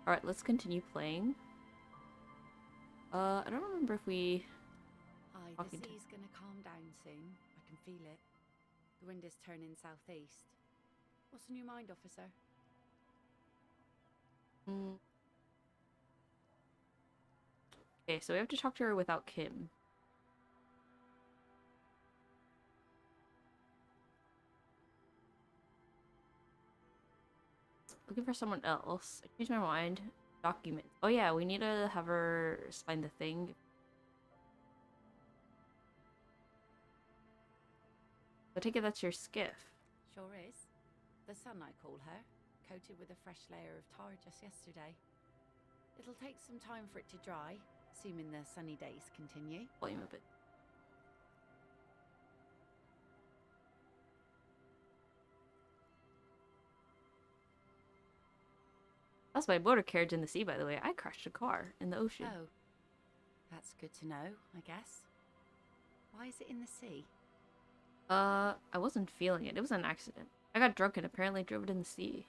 Alright, let's continue playing. I don't remember if we Hi, the talking to. sea's gonna calm down soon. I can feel it. The wind is turning southeast. What's on your mind, officer? Mm. Okay, so we have to talk to her without Kim. Looking for someone else. I changed my mind. Documents. Oh yeah, we need to have her sign the thing. I take it that's your skiff. Sure is. The sun, I call her, coated with a fresh layer of tar just yesterday. It'll take some time for it to dry, assuming the sunny days continue. Blame a bit. That's my motor carriage in the sea, by the way. I crashed a car in the ocean. Oh, that's good to know, I guess. Why is it in the sea? I wasn't feeling it. It was an accident. I got drunk and apparently drove it in the sea.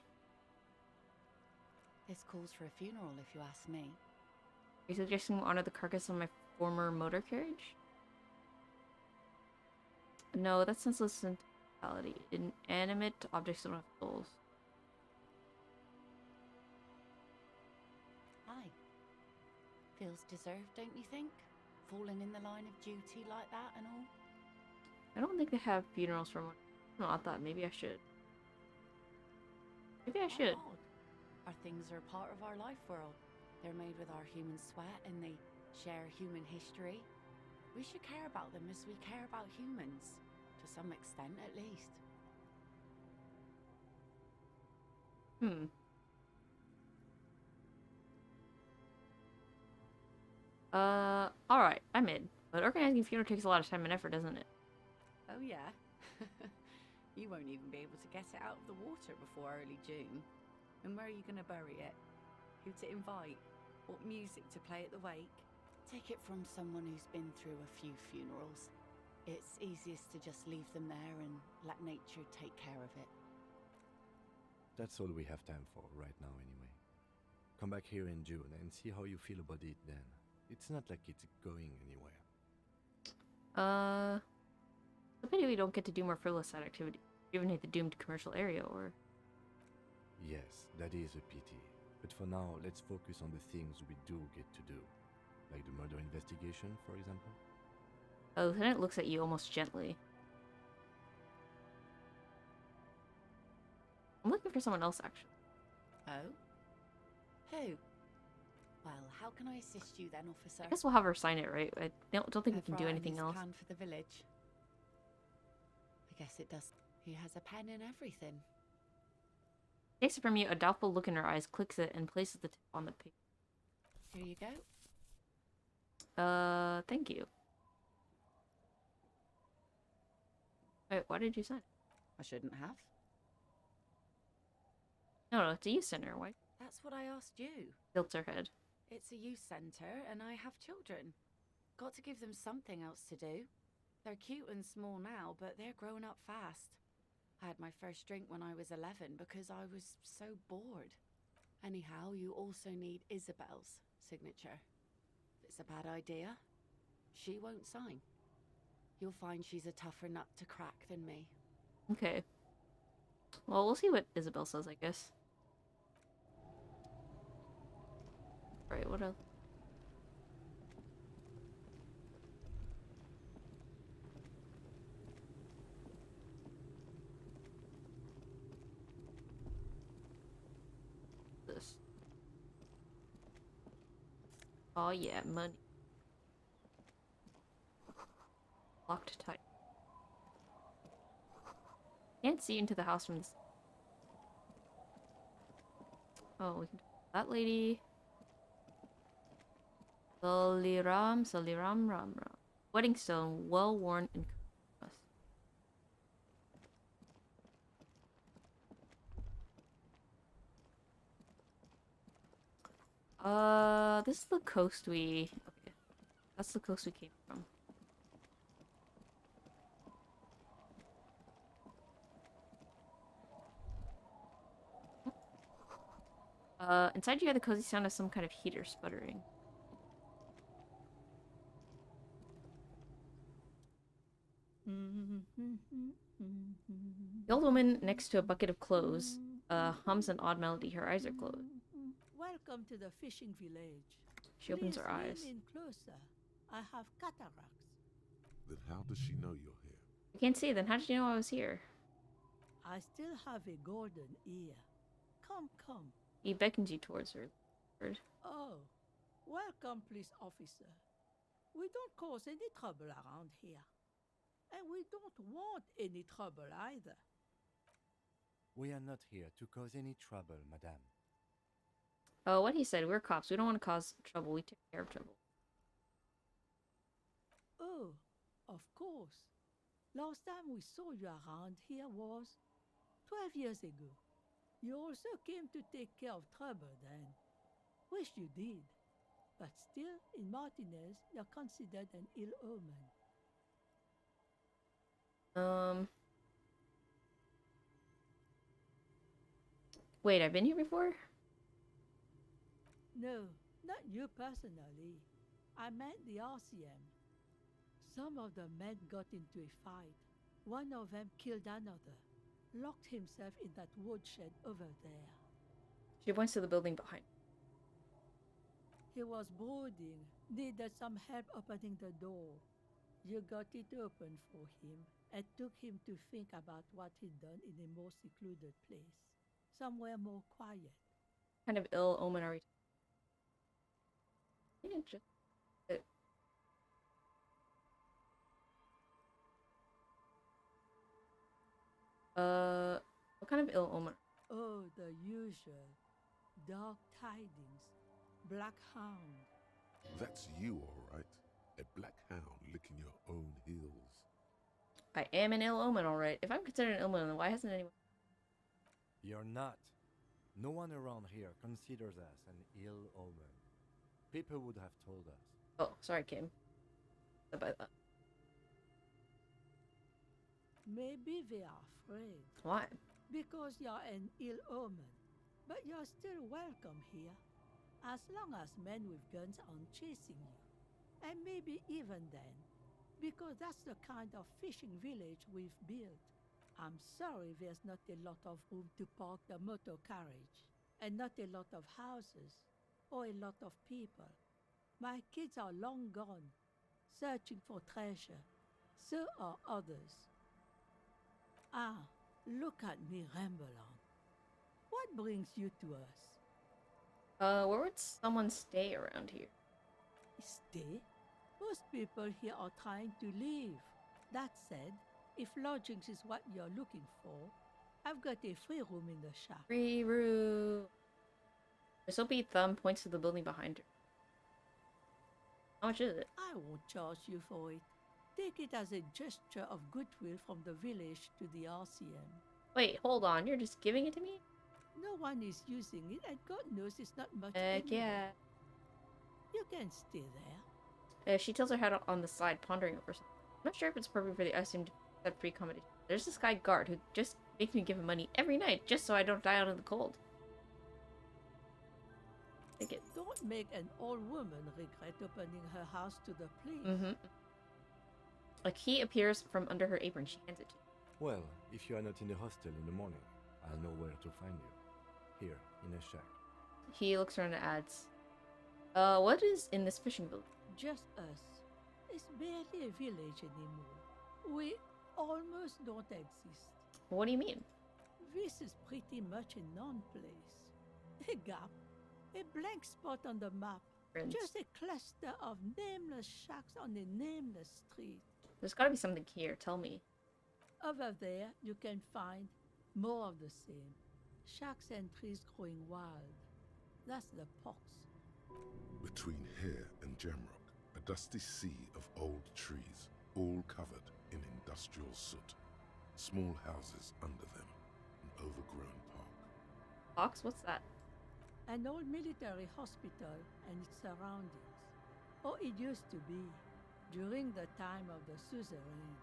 This calls for a funeral, if you ask me. Are you suggesting we honor the carcass of my former motor carriage? No, that's senseless sentimentality. Inanimate objects don't have souls. Aye. Feels deserved, don't you think? Falling in the line of duty like that and all? I don't think they have funerals for one. No, I thought maybe I should. Maybe I Why should. not? Our things are part of our life world. They're made with our human sweat and they share human history. We should care about them as we care about humans. To some extent, at least. Hmm. Alright, I'm in. But organizing a funeral takes a lot of time and effort, doesn't it? Oh, yeah? You won't even be able to get it out of the water before early June. And where are you going to bury it? Who to invite? What music to play at the wake? Take it from someone who's been through a few funerals. It's easiest to just leave them there and let nature take care of it. That's all we have time for right now anyway. Come back here in June and see how you feel about it then. It's not like it's going anywhere. Uh, the pity we don't get to do more frivolous side activities. Even hit the doomed commercial area, or... Yes, that is a pity. But for now, let's focus on the things we do get to do. Like the murder investigation, for example. The lieutenant looks at you almost gently. I'm looking for someone else, actually. Oh? Who? Well, how can I assist you then, officer? I guess we'll have her sign it, right? I don't think we can do Evra and anything his else. plan for the village. I guess it does. He has a pen and everything. Takes it from you, a doubtful look in her eyes, clicks it, and places the tip on the page. Here you go. Thank you. Wait, why did you sign it? I shouldn't have. No, it's a youth center. Why? That's what I asked you. Tilts her head. It's a youth centre and I have children. Got to give them something else to do. They're cute and small now, but they're growing up fast. I had my first drink when I was 11 because I was so bored. Anyhow, you also need Isabel's signature. If it's a bad idea, she won't sign. You'll find she's a tougher nut to crack than me. Okay. Well, we'll see what Isabel says, I guess. Right, what else? This. Oh yeah, money. Locked tight. Can't see into the house from this. Oh, we can. That lady. Soliram, Ram. Wedding stone, well worn and. This is the coast we. Okay, that's the coast we came from. Inside you hear the cozy sound of some kind of heater sputtering. The old woman next to a bucket of clothes hums an odd melody. Her eyes are closed. Welcome to the fishing village. She opens Please her eyes. lean in closer. I have cataracts. Then how does she know you're here? I can't see. Then how did you know I was here? I still have a golden ear. Come, come. He beckons you towards her. Oh, welcome, police officer. We don't cause any trouble around here. And we don't want any trouble either. We are not here to cause any trouble, madame. Oh, what he said. We're cops. We don't want to cause trouble. We take care of trouble. Oh, of course. Last time we saw you around here was 12 years ago. You also came to take care of trouble then. Wish you did. But still, in Martinez, you're considered an ill omen. Wait, I've been here before? No, not you personally. I meant the RCM. Some of the men got into a fight. One of them killed another, locked himself in that woodshed over there. She points to the building behind. He was brooding, needed some help opening the door. You got it open for him and took him to think about what he'd done in a more secluded place, somewhere more quiet. Kind of ill omen are we? Yeah, just what kind of ill omen? Oh, the usual. Dark tidings. Black hound. That's you, all right. A black hound licking your own heels. I am an ill omen, alright. If I'm considered an ill omen, then why hasn't anyone... You're not. No one around here considers us an ill omen. People would have told us. Oh, sorry, Kim. About that. Maybe they are afraid. Why? Because you're an ill omen. But you're still welcome here. As long as men with guns aren't chasing you. And maybe even then. Because that's the kind of fishing village we've built. I'm sorry there's not a lot of room to park the motor carriage. And not a lot of houses. Or a lot of people. My kids are long gone. Searching for treasure. So are others. Ah, look at me ramble on. What brings you to us? Where would someone stay around here? Stay? Most people here are trying to leave. That said, if lodgings is what you're looking for, I've got a free room in the shack. Free room. Her soapy thumb points to the building behind her. How much is it? I won't charge you for it. Take it as a gesture of goodwill from the village to the RCM. Wait, hold on. You're just giving it to me? No one is using it, and God knows it's not much Heck anyway. yeah. You can stay there. She tilts her head on the side, pondering over something. I'm not sure if it's appropriate for the ISM to accept free accommodation. There's this guy guard who just makes me give him money every night just so I don't die out in the cold. Take it. Don't make an old woman regret opening her house to the police. Mm-hmm. A key appears from under her apron. She hands it to you. Well, if you are not in the hostel in the morning, I'll know where to find you. Here, in a shack. He looks around and adds, what is in this fishing village? Just us. It's barely a village anymore. We almost don't exist. What do you mean? This is pretty much a non-place. A gap. A blank spot on the map. Friends. Just a cluster of nameless shacks on a nameless street. There's gotta be something here. Tell me. Over there, you can find more of the same. Shacks and trees growing wild. That's the pox. Between here and Jamrock, a dusty sea of old trees, all covered in industrial soot. Small houses under them, an overgrown park. Fox? What's that? An old military hospital and its surroundings. Or it used to be, during the time of the suzerain.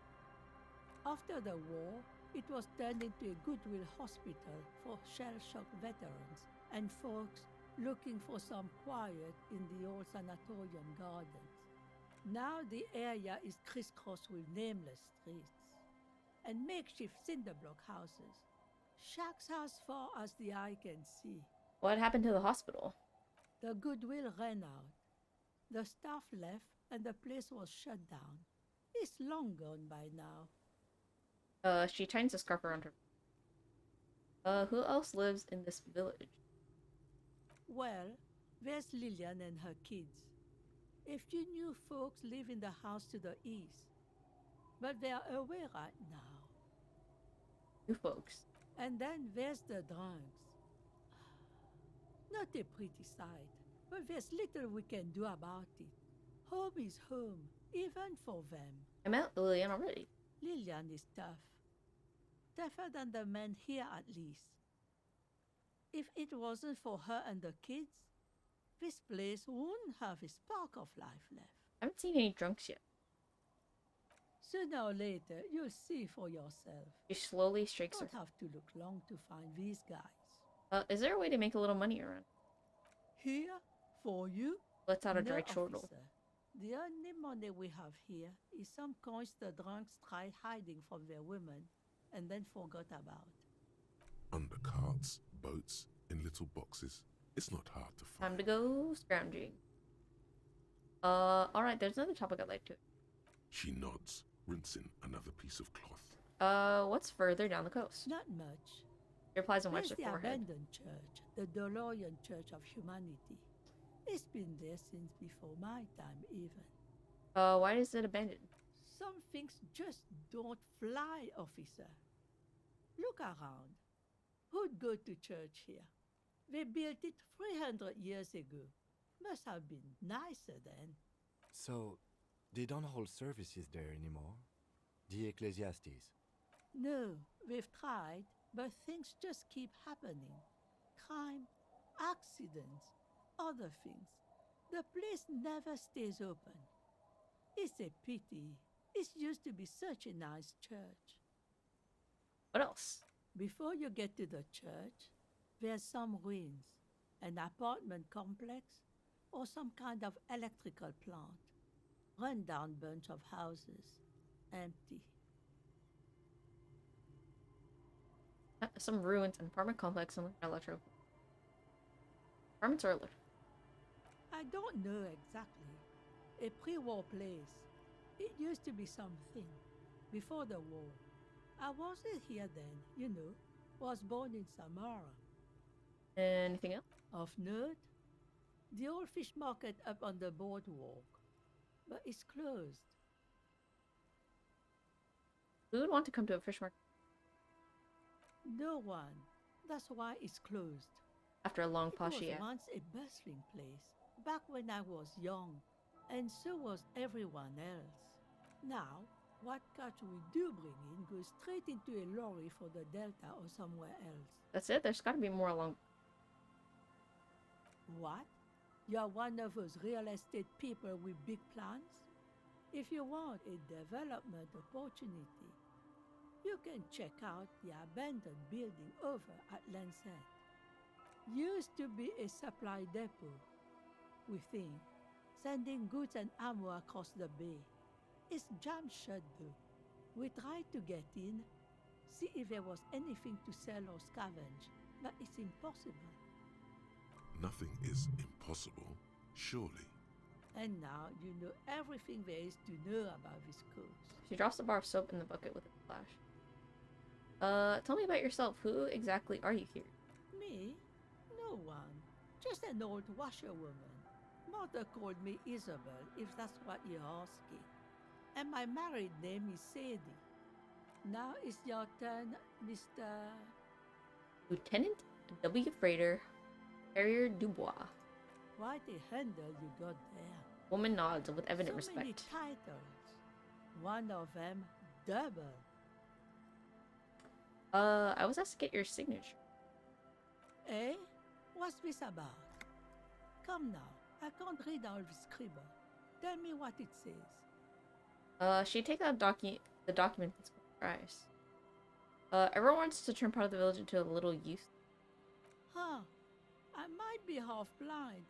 After the war, it was turned into a goodwill hospital for shell-shock veterans and folks looking for some quiet in the old sanatorium gardens. Now the area is crisscrossed with nameless streets and makeshift cinder block houses, shacks as far as the eye can see. What happened to the hospital? The goodwill ran out. The staff left and the place was shut down. It's long gone by now. She tightens a scarf around her. Who else lives in this village? Well, there's Lillian and her kids. A few new folks live in the house to the east, but they're away right now. New folks. And then there's the drunks. Not a pretty sight, but there's little we can do about it. Home is home, even for them. I met Lillian already. Lillian is tough. Tougher than the men here, at least. If it wasn't for her and the kids, this place wouldn't have a spark of life left. I haven't seen any drunks yet. Sooner or later, you'll see for yourself. She slowly shakes her. Don't have to look long to find these guys. Is there a way to make a little money around? Here, for you? Let's out a No, dry chortle. officer. The only money we have here is some coins the drunks tried hiding from their women and then forgot about. Under carts, boats, in little boxes. It's not hard to find. Time to go scrounging. Alright, there's another topic I'd like to. She nods, rinsing another piece of cloth. What's further down the coast? Not much. She replies and There's wipes her the forehead. abandoned church, the Dolorian Church of Humanity. It's been there since before my time, even. Why is it abandoned? Some things just don't fly, officer. Look around. Who'd go to church here? They built it 300 years ago. Must have been nicer then. So, they don't hold services there anymore? The Ecclesiastes? No, we've tried, but things just keep happening. Crime, accidents, other things. The place never stays open. It's a pity. It used to be such a nice church. What else? Before you get to the church, there's some ruins, an apartment complex, or some kind of electrical plant. Run-down bunch of houses, empty. Some ruins, an apartment complex, and electro. Apartments or electro? I don't know exactly. A pre-war place. It used to be something. Before the war. I wasn't here then, you know. Was born in Samara. Anything else? Of note, the old fish market up on the boardwalk. But it's closed. Who would want to come to a fish market No one. That's why it's closed. after a long It pause? was Yeah. once a bustling place, back when I was young, and so was everyone else. Now, what catch we do bring in goes straight into a lorry for the Delta or somewhere else. That's it? There's got to be more along. What? You're one of those real estate people with big plans? If you want a development opportunity, you can check out the abandoned building over at Land's End. Used to be a supply depot, we think, sending goods and ammo across the bay. It's jam shut though. We tried to get in, see if there was anything to sell or scavenge, but it's impossible. Nothing is impossible, surely. And now you know everything there is to know about this coast. She drops the bar of soap in the bucket with a splash. Tell me about yourself. Who exactly are you here? Me? No one. Just an old washerwoman. Mother called me Isabel, if that's what you're asking. And my married name is Sadie. Now it's your turn, Mr. Lieutenant W. Freighter, Carrier Dubois. Quite a handle you got there. Woman nods with evident So many respect. titles. One of them double. I was asked to get your signature. Eh? What's this about? Come now, I can't read all this scribble. Tell me what it says. She takes out the document and squints her eyes. Everyone wants to turn part of the village into a little youth. Huh. I might be half blind,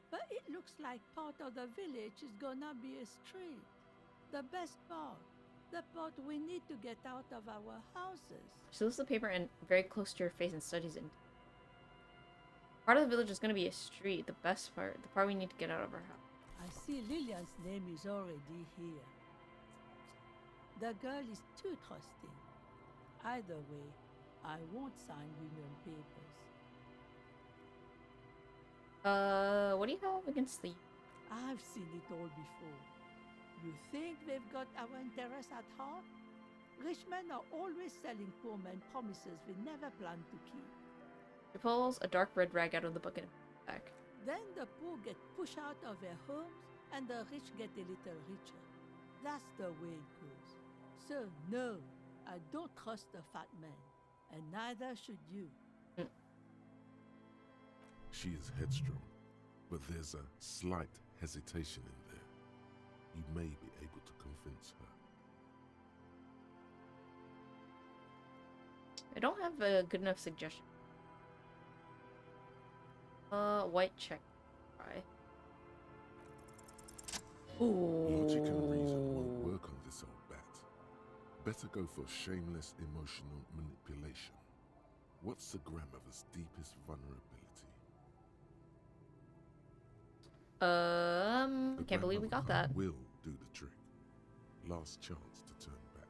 but it looks like part of the village is gonna be a street. The best part. The part we need to get out of our houses. She lifts the paper and very close to her face and studies it. Part of the village is going to be a street. The best part. The part we need to get out of our house. I see Lillian's name is already here. The girl is too trusting. Either way, I won't sign women papers. What do you have against the... I've seen it all before. You think they've got our interests at heart? Rich men are always selling poor men promises they never plan to keep. She pulls a dark red rag out of the bucket and puts it back. Then the poor get pushed out of their homes and the rich get a little richer. That's the way it goes. So, no, I don't trust the fat man, and neither should you. She is headstrong, but there's a slight hesitation in there. You may be able to convince her. I don't have a good enough suggestion. White check. Try. Logic and reason won't work on this old bat. Better go for shameless emotional manipulation. What's the grandmother's deepest vulnerability? The Can't believe we got that. Will do the trick. Last chance to turn back.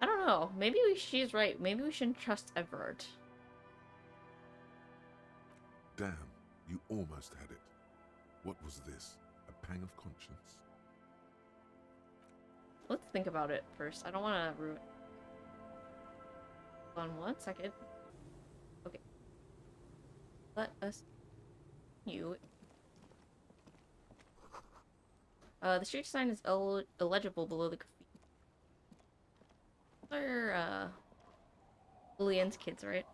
I don't know. Maybe she's right. Maybe we shouldn't trust Everard. Damn, you almost had it. What was this? A pang of conscience? Let's think about it first. I don't want to ruin. Hold on 1 second. Okay. Let us. You. The street sign is illegible below the graffiti. They're Lillian's kids, right?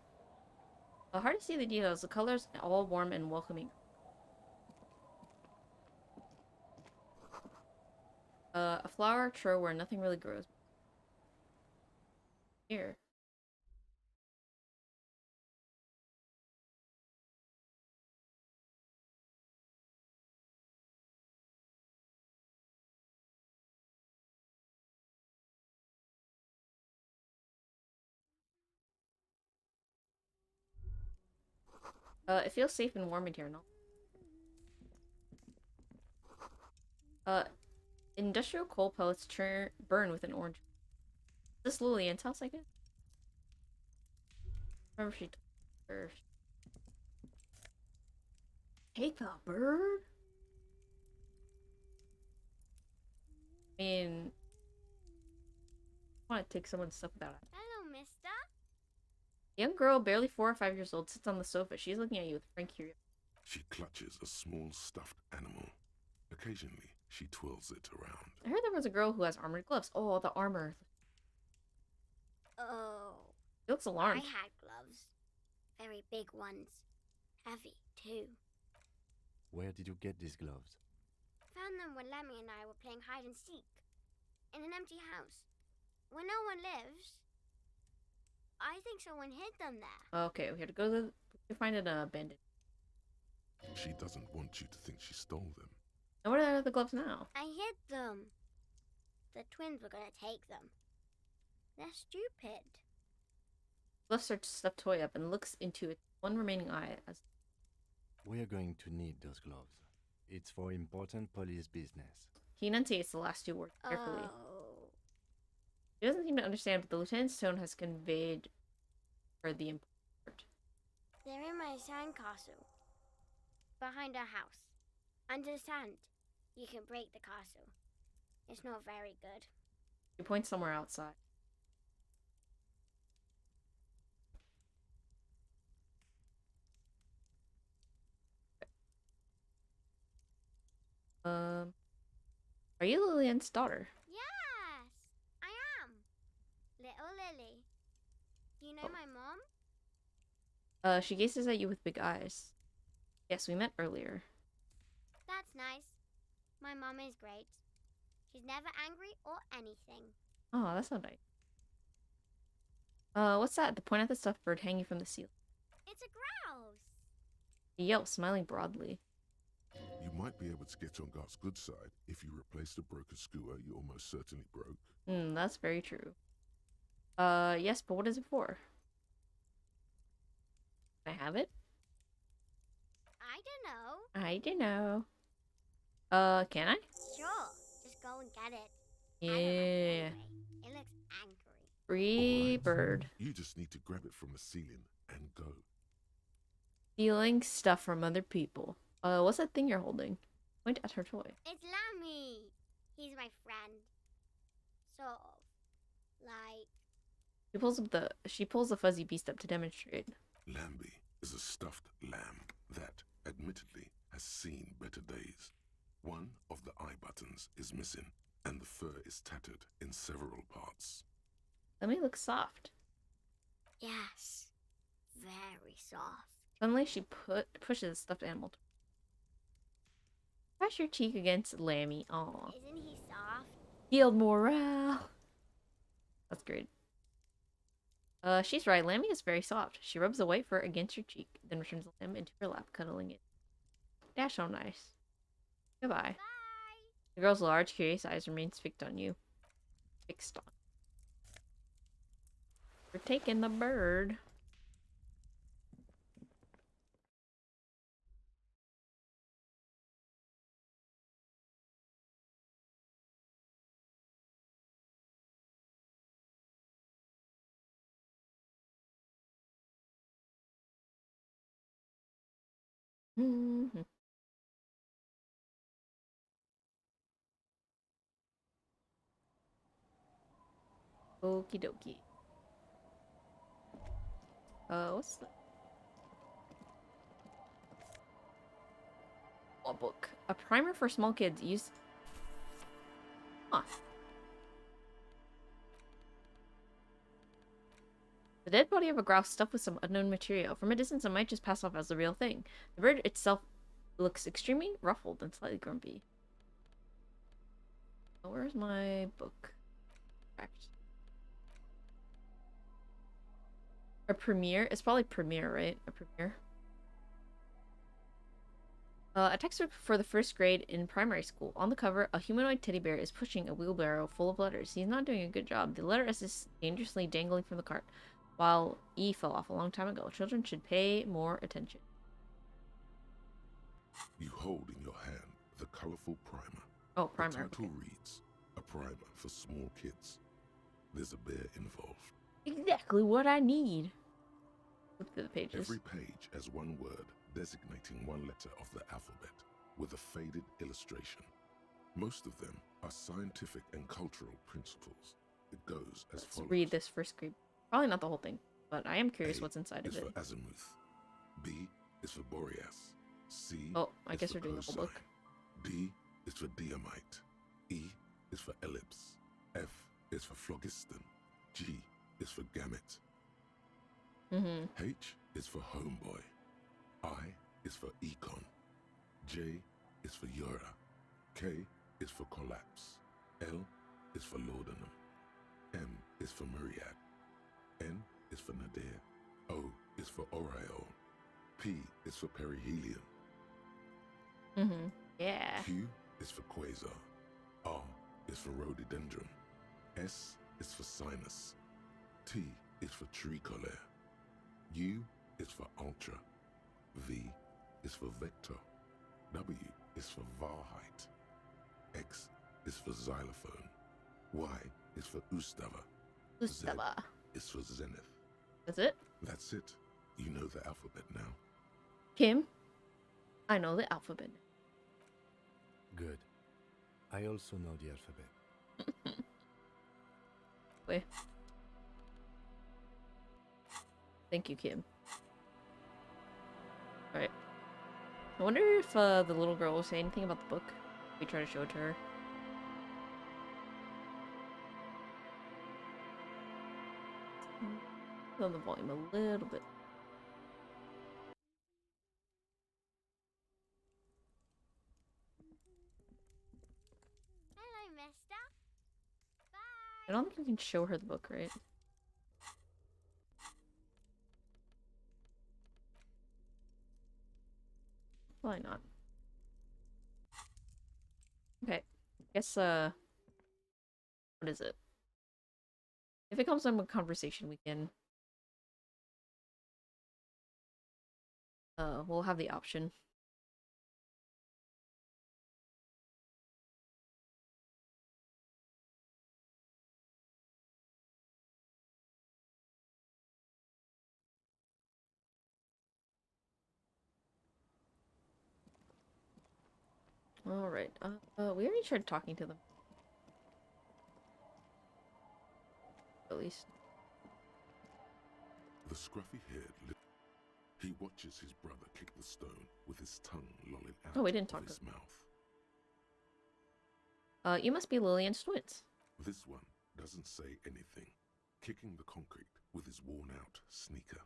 Hard to see the details. The colors all warm and welcoming. A flower trough where nothing really grows. Here. It feels safe and warm in here, no? Industrial coal pellets burn with an orange. Is this Lillian's house, I guess? Remember she told her. Take the bird? I mean, I want to take someone's stuff without it. Hello, mister. A young girl, barely 4 or 5 years old, sits on the sofa. She's looking at you with frank curiosity. She clutches a small stuffed animal. Occasionally, she twirls it around. I heard there was a girl who has armored gloves. Oh, the armor. Oh. She looks alarmed. I had gloves. Very big ones. Heavy, too. Where did you get these gloves? Found them when Lemmy and I were playing hide and seek. In an empty house. Where no one lives. I think someone hid them there. Okay, we have to go to find an abandoned. She doesn't want you to think she stole them. And where are the gloves now? I hid them. The twins were going to take them. They're stupid. Lifts her stuffed toy up and looks into its one remaining eye as We are going to need those gloves. It's for important police business. he enunciates the last 2 words carefully. Oh. He doesn't seem to understand, but the lieutenant's tone has conveyed her the import. They're in my sandcastle. Behind our house. Understand? You can break the castle. It's not very good. He points somewhere outside. Are you Lillian's daughter? Yes, I am. Little Lily. Do you know my mom? She gazes at you with big eyes. Yes, we met earlier. That's nice. My mom is great. She's never angry or anything. Oh, that's so nice. What's that? The point at the stuffed bird hanging from the ceiling. It's a grouse. He yells, smiling broadly. You might be able to get on Gart's good side if you replace the broken skewer you almost certainly broke. That's very true. Yes, but what is it for? Can I have it? I don't know. I don't know. Can I? Sure, just go and get it. I don't like it Yeah. anyway. It looks angry. Free Alright. bird. You just need to grab it from the ceiling and go. Stealing stuff from other people. What's that thing you're holding? Point at her toy. It's Lammy. He's my friend. Sort of. Like, She pulls the fuzzy beast up to demonstrate. Lambie is a stuffed lamb that, admittedly, has seen better days. One of the eye buttons is missing, and the fur is tattered in several parts. Let me look soft. yes. Very soft. Suddenly she pushes the stuffed animal. Press your cheek against Lammy. Aw. Isn't he soft? Healed morale. That's great. She's right. Lammy is very soft. She rubs the white fur against your cheek, then returns the lamb into her lap, cuddling it. Dash so nice. Goodbye. Bye. The girl's large, curious eyes remain fixed on you. Fixed on. We're taking the bird. Mm-hmm. Okie dokie. What's the... A book. A primer for small kids. Use... Huh. The dead body of a grouse stuffed with some unknown material. From a distance, it might just pass off as the real thing. The bird itself looks extremely ruffled and slightly grumpy. Oh, where's my book? Correct. A premiere? It's probably premiere, right? A premiere. A textbook for the first grade in primary school. On the cover, a humanoid teddy bear is pushing a wheelbarrow full of letters. He's not doing a good job. The letter S is dangerously dangling from the cart, while E fell off a long time ago. Children should pay more attention. You hold in your hand the colorful primer. Oh, primer. The title Okay. reads, A Primer for Small Kids. There's a bear involved. Exactly what I need. Flip through the pages. Every page has one word designating one letter of the alphabet with a faded illustration. Most of them are scientific and cultural principles. It goes as Let's follows. read this first group. Probably not the whole thing, but I am curious A what's inside is of for it. azimuth. B is for Boreas. C Oh, I is guess for we're doing the whole book. cosine. D is for diamite. E is for ellipse. F is for phlogiston. G is for gamete. Mm-hmm. H is for homeboy. I is for econ. J is for Eura. K is for collapse. L is for laudanum. M is for myriad. N is for nadir. O is for aureole. P is for perihelion. Mm-hmm. Yeah. Q is for quasar. R is for rhododendron. S is for sinus. T is for tricolor. U is for ultra. V is for vector. W is for Wahrheit. X is for xylophone. Y is for Ustava. Ustava. Is for zenith. That's it? That's it. You know the alphabet now. Kim, I know the alphabet. Good. I also know the alphabet. Wait. Thank you, Kim. Alright. I wonder if the little girl will say anything about the book. We try to show it to her. On the volume a little bit. Hello, mister. I don't think you can show her the book, right? Why not? Okay. Guess, what is it? If it comes from a conversation, we can, we'll have the option. Alright, we already tried talking to them. At least. The scruffy-haired he watches his brother kick the stone with his tongue lolling out Oh, we didn't of talk his to them. You must be Lillian's twins. This one doesn't say anything, kicking the concrete with his worn-out sneaker.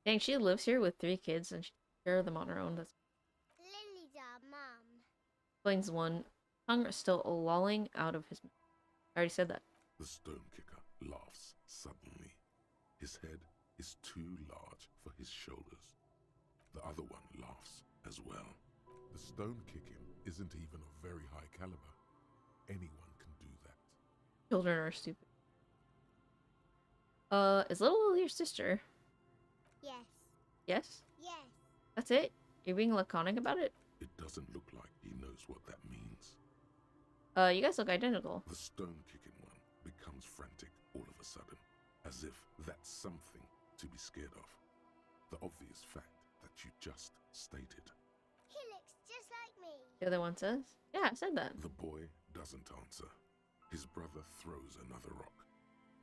Dang, she lives here with 3 kids and she takes care of them on her own. That's Lily's our mum. explains one. Tongue still lolling out of his mouth. I already said that. The stone kicker laughs suddenly. His head is too large for his shoulders. The other one laughs as well. The stone kicking isn't even of very high caliber. Anyone can do that. Children are stupid. Is little Lily your sister? Yes. Yes? Yes. That's it? You're being laconic about it? It doesn't look like he knows what that means. You guys look identical. The stone kicking one becomes frantic all of a sudden, as if that's something to be scared of. The obvious fact that you just stated. He looks just like me. The other one says? Yeah, I said that. The boy doesn't answer. His brother throws another rock.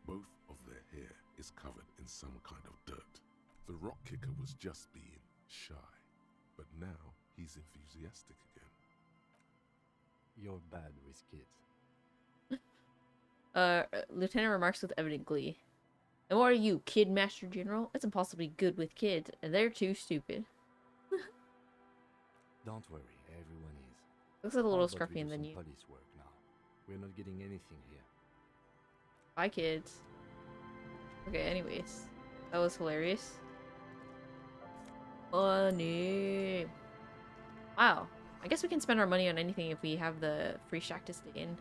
Both of their hair is covered in some kind of dirt. The rock kicker was just being shy, but now he's enthusiastic again. You're bad with kids. Lieutenant remarks with evident glee. And what are you, Kid Master General? It's impossible to be good with kids, and they're too stupid. Don't worry, everyone is. Looks like a How little about we scruffy do than some you. police work now? We're not getting anything here. Bye, kids. Okay, anyways. That was hilarious. Funny. Wow. I guess we can spend our money on anything if we have the free shack to stay in.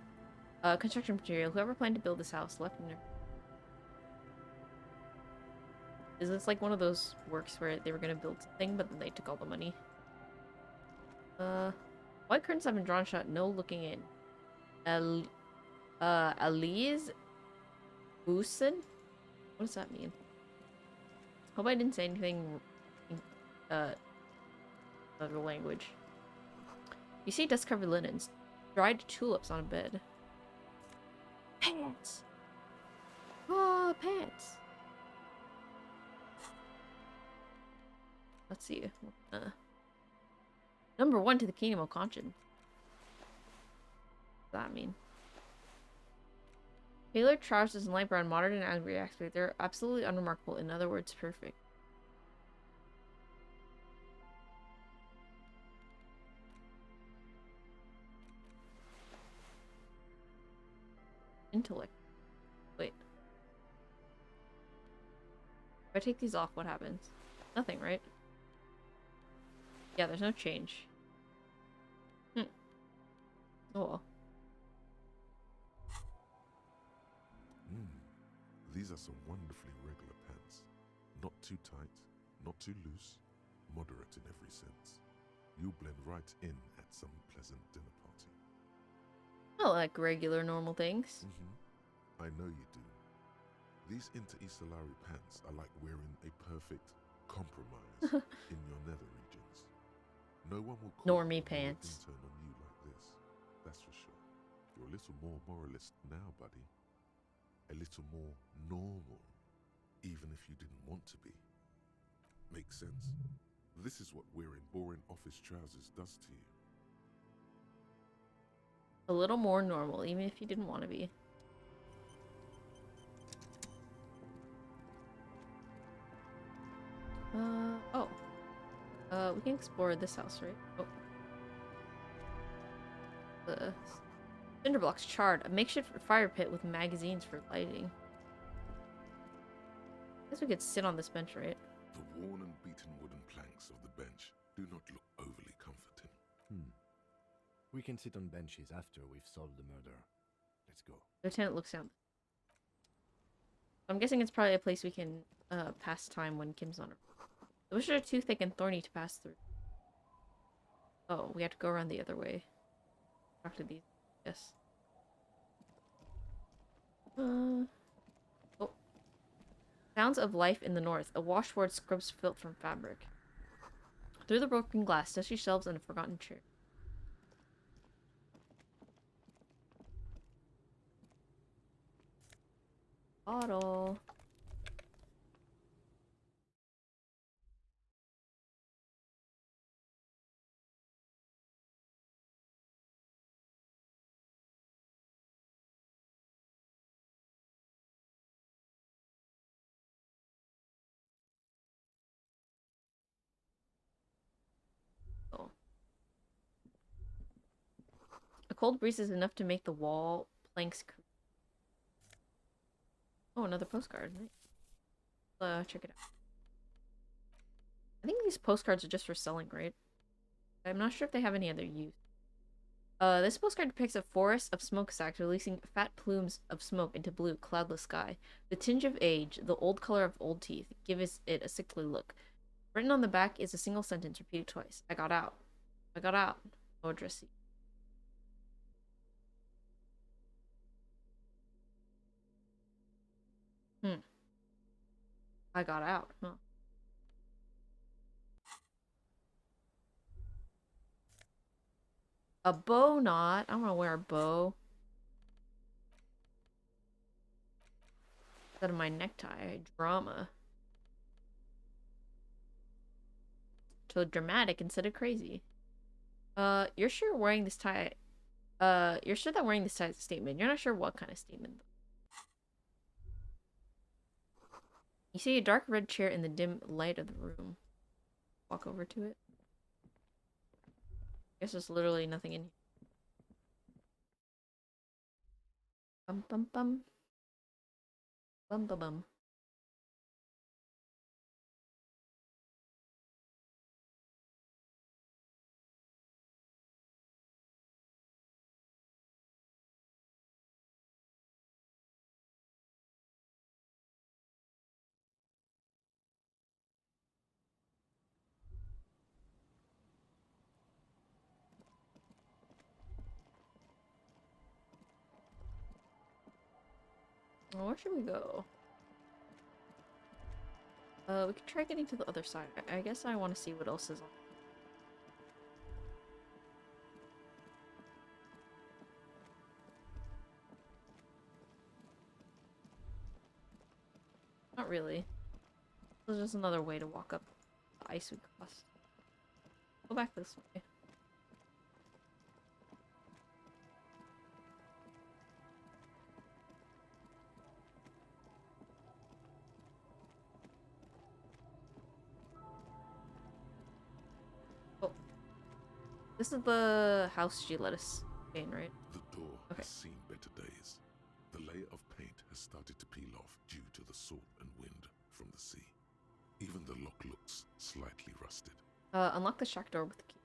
Construction material. Whoever planned to build this house left in there. Is this like one of those works where they were gonna build something, but then they took all the money? White curtains have been drawn shut. No looking in. Elise Busen? What does that mean? Hope I didn't say anything in, other language. You see dust-covered linens. Dried tulips on a bed. Pants! Oh, pants! Let's see. Number 1 to the Kingdom of Conscience. What does that mean? Tailored trousers and light brown, modern and angry aspect. They're absolutely unremarkable. In other words, perfect. Intellect. Wait. If I take these off, what happens? Nothing, right? Yeah, there's no change. Oh well. These are some wonderfully regular pants. Not too tight, not too loose, moderate in every sense. You'll blend right in at some pleasant dinner party. I like regular, normal things. I know you do. These Inter-Estellari pants are like wearing a perfect compromise in your nether regions. No one will call Normie a moral pants. intern on you like this. That's for sure. You're a little more moralist now, buddy. A little more normal, even if you didn't want to be. Makes sense? This is what wearing boring office trousers does to you. A little more normal, even if you didn't want to be. We can explore this house, right? Oh. Cinder blocks charred. A makeshift fire pit with magazines for lighting. I guess we could sit on this bench, right? The worn and beaten wooden planks of the bench do not look overly comforting. We can sit on benches after we've solved the murder. Let's go. Lieutenant looks down. I'm guessing it's probably a place we can pass time when Kim's on her. The bushes are too thick and thorny to pass through. Oh, we have to go around the other way. Talk to these. Yes. Oh. Sounds of life in the north. A washboard scrubs filth from fabric. Through the broken glass, dusty shelves, and a forgotten chair. Bottle. Oh. A cold breeze is enough to make the wall planks creak. Oh, another postcard. Nice. Check it out. I think these postcards are just for selling, right? I'm not sure if they have any other use. This postcard depicts a forest of smokestacks releasing fat plumes of smoke into blue, cloudless sky. The tinge of age, the old color of old teeth, gives it a sickly look. Written on the back is a single sentence repeated twice. I got out. I got out. No address C. I got out, huh? A bow knot. I want to wear a bow. Instead of my necktie. Drama. So dramatic instead of crazy. You're sure wearing this tie... you're sure that wearing this tie is a statement. You're not sure what kind of statement, though. You see a dark red chair in the dim light of the room. Walk over to it. I guess there's literally nothing in here. Bum bum bum. Bum bum bum. Well, where should we go? We could try getting to the other side. I guess I want to see what else is on. Not really. This is just another way to walk up the ice we crossed. Go back this way. Oh. This is the house she let us stay in, right? The door Okay. has seen better days. The layer of paint has started to peel off due to the salt and wind from the sea. Even the lock looks slightly rusted. Unlock the shack door with the key.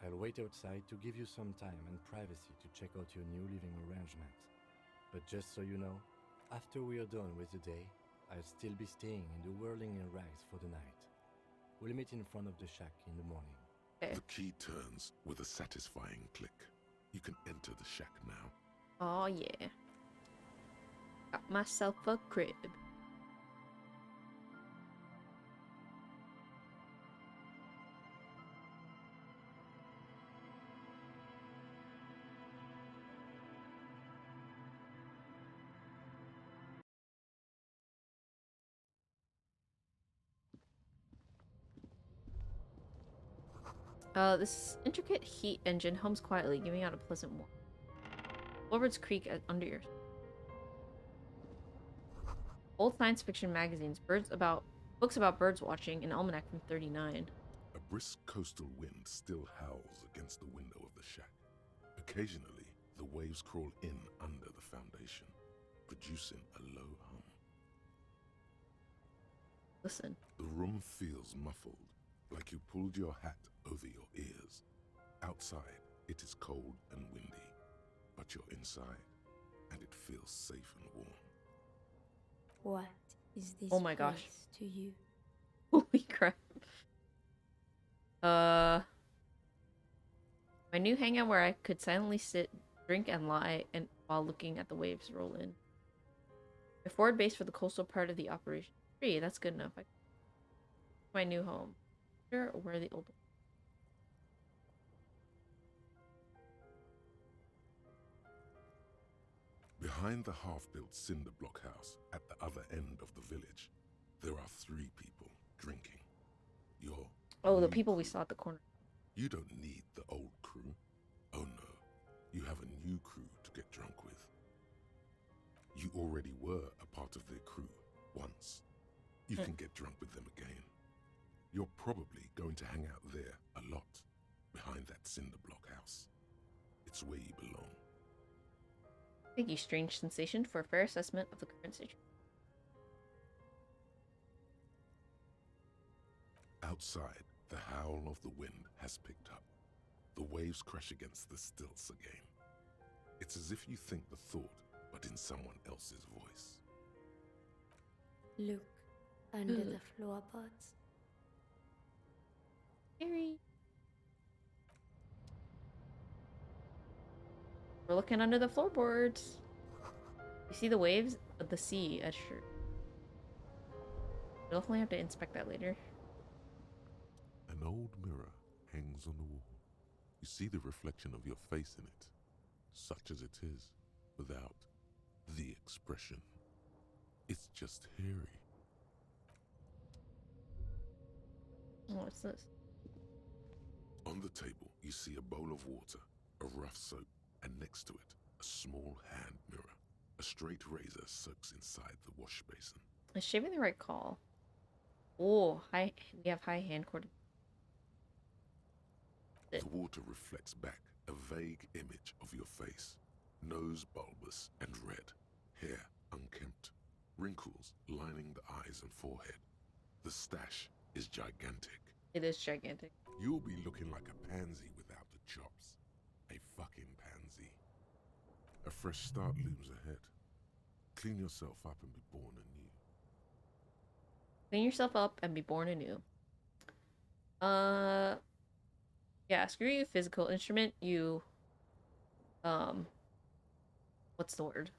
I'll wait outside to give you some time and privacy to check out your new living arrangement. But just so you know, after we are done with the day, I'll still be staying in the whirling in rags for the night. We'll meet in front of the shack in the morning. Okay. The key turns with a satisfying click. You can enter the shack now. Oh yeah. Got myself a crib. This intricate heat engine hums quietly, giving out a pleasant warmth. Lovebirds creak under your... Old science fiction magazines, books about birds watching, an almanac from 39. A brisk coastal wind still howls against the window of the shack. Occasionally, the waves crawl in under the foundation, producing a low hum. Listen. The room feels muffled, like you pulled your hat over your ears. Outside, it is cold and windy, but you're inside, and it feels safe and warm. What is this Oh my gosh. place to you? Holy crap. My new hangout where I could silently sit, drink, and lie and while looking at the waves roll in. My forward base for the coastal part of the operation. 3, that's good enough. My new home. Or where the old one? Behind the half-built cinder block house at the other end of the village, there are 3 people drinking. Your Oh, the new people we crew. saw at the corner. You don't need the old crew. Oh no, you have a new crew to get drunk with. You already were a part of their crew once. You can get drunk with them again. You're probably going to hang out there a lot, behind that cinder block house. It's where you belong. Thank you, strange sensation, for a fair assessment of the current situation. Outside, the howl of the wind has picked up. The waves crash against the stilts again. It's as if you think the thought, but in someone else's voice. Look under the floorboards. Scary. We're looking under the floorboards. You see the waves of the sea at sure. We'll definitely have to inspect that later. An old mirror hangs on the wall. You see the reflection of your face in it, such as it is, without the expression. It's just hairy. Oh, what's this? On the table, you see a bowl of water, a rough soap, and next to it, a small hand mirror. A straight razor soaks inside the wash basin. Is shaving the right call? Oh, we have high hand coordination. The water reflects back a vague image of your face. Nose bulbous and red, hair unkempt, wrinkles lining the eyes and forehead. The stash is gigantic. It is gigantic. You'll be looking like a pansy without the chops. A fucking pansy. A fresh start looms ahead. Clean yourself up and be born anew. Clean yourself up and be born anew. Yeah, screw you, physical instrument. You, what's the word?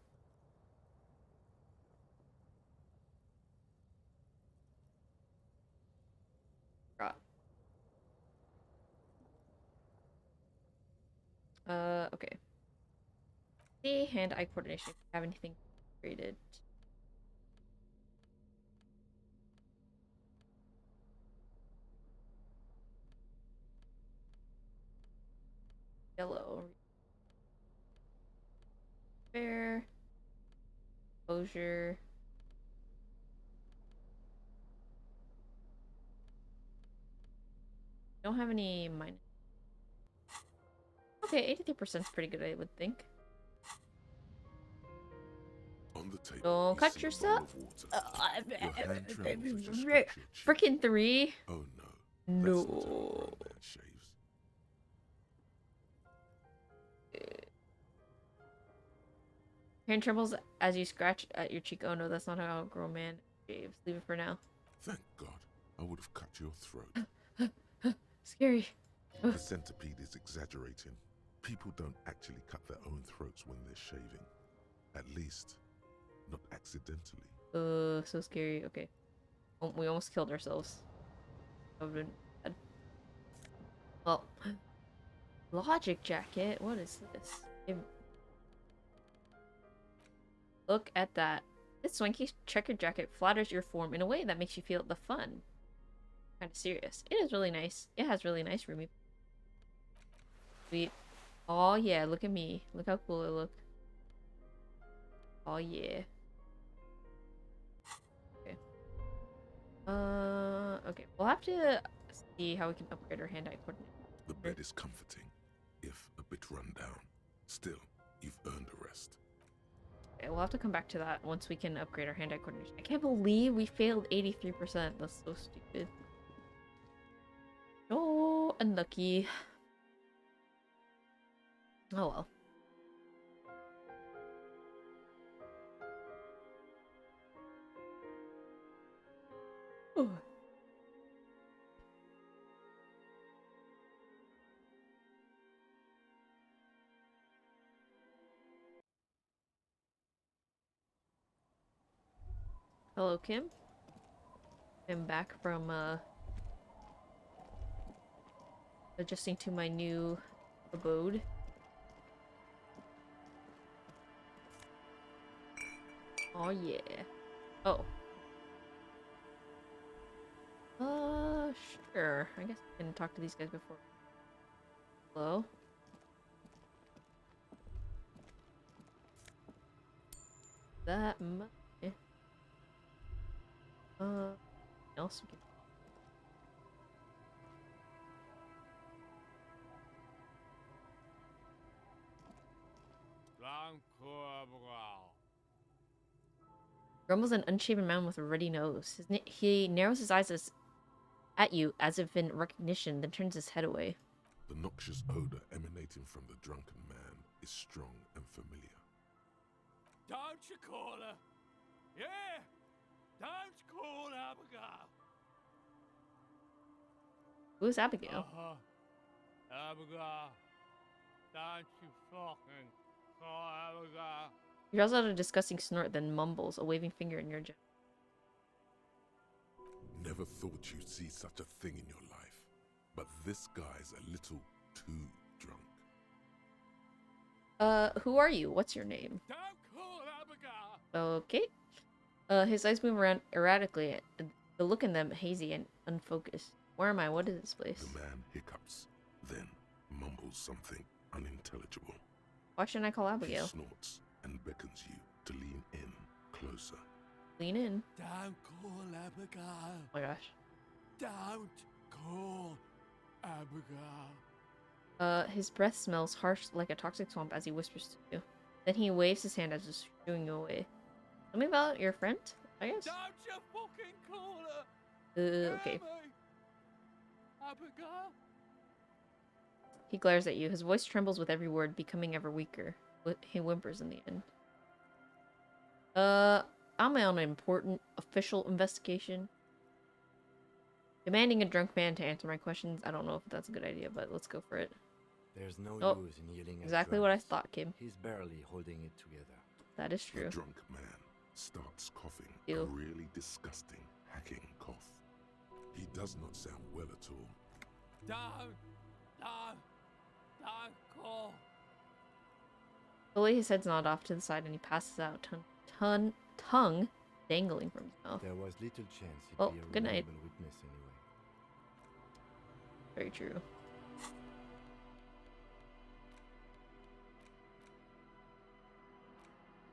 Forgot. Okay. See, hand-eye coordination. If you have anything created. Yellow. Fair. Exposure. Don't have any minus. Okay, 83% is pretty good, I would think. On the table, Don't you cut see a yourself. bowl of water. Your hand trembles as you scratch your cheek. Freaking 3. Oh no. No. That's not how a grown man shaves. Hand trembles as you scratch at your cheek. Oh no, that's not how a grown man shaves. Leave it for now. Thank God. I would have cut your throat. Scary. The centipede is exaggerating. People don't actually cut their own throats when they're shaving. At least, not accidentally. So scary. Okay. Oh, we almost killed ourselves. That would've been bad. Well, logic jacket. What is this? Look at that. This swanky checkered jacket flatters your form in a way that makes you feel the fun. Kind of serious. It is really nice. It has really nice roomy. Sweet. Oh yeah, look at me. Look how cool I look. Oh yeah. Okay. Okay. We'll have to see how we can upgrade our hand-eye coordination. The bed is comforting, if a bit run down. Still, You've earned a rest. Okay, we'll have to come back to that once we can upgrade our hand-eye coordination. I can't believe we failed 83%. That's so stupid. Oh, unlucky. Oh well. Oh. Hello, Kim. I'm back from adjusting to my new abode. Oh yeah. Oh. Sure. I guess I can talk to these guys before. Hello? That much. Else we can. Grumble's an unshaven man with a ruddy nose. He narrows his eyes at you as if in recognition, then turns his head away. The noxious odor emanating from the drunken man is strong and familiar. Don't you call her? Yeah! Don't call Abigail! Who's Abigail? Abigail. Don't you fucking call Abigail. He draws out a disgusting snort, then mumbles, a waving finger in your jaw. Never thought you'd see such a thing in your life, but this guy's a little too drunk. Who are you? What's your name? Don't call Abigail. Okay. His eyes move around erratically, the look in them hazy and unfocused. Where am I? What is this place? The man hiccups, then mumbles something unintelligible. Why shouldn't I call Abigail? He snorts and beckons you to lean in closer. Lean in. Don't call Abigail. Oh my gosh. Don't call Abigail. His breath smells harsh like a toxic swamp as he whispers to you. Then he waves his hand as if shooing you away. Tell me about your friend, I guess. Don't you fucking call her. Okay. Hear me? Abigail? He glares at you. His voice trembles with every word, becoming ever weaker. He whimpers in the end. I'm on an important official investigation. Demanding a drunk man to answer my questions. I don't know if that's a good idea, but let's go for it. There's no Oh, use in yelling at exactly what I drunks. thought, Kim. He's barely holding it together. That is The true. drunk man starts coughing, Ew. a really disgusting, hacking cough. He does not sound well at all. Don't call. Slowly, his head's gnawed off to the side and he passes out, tongue dangling from his mouth. There was little chance he'd Oh, be a good night. reliable witness anyway. Very true.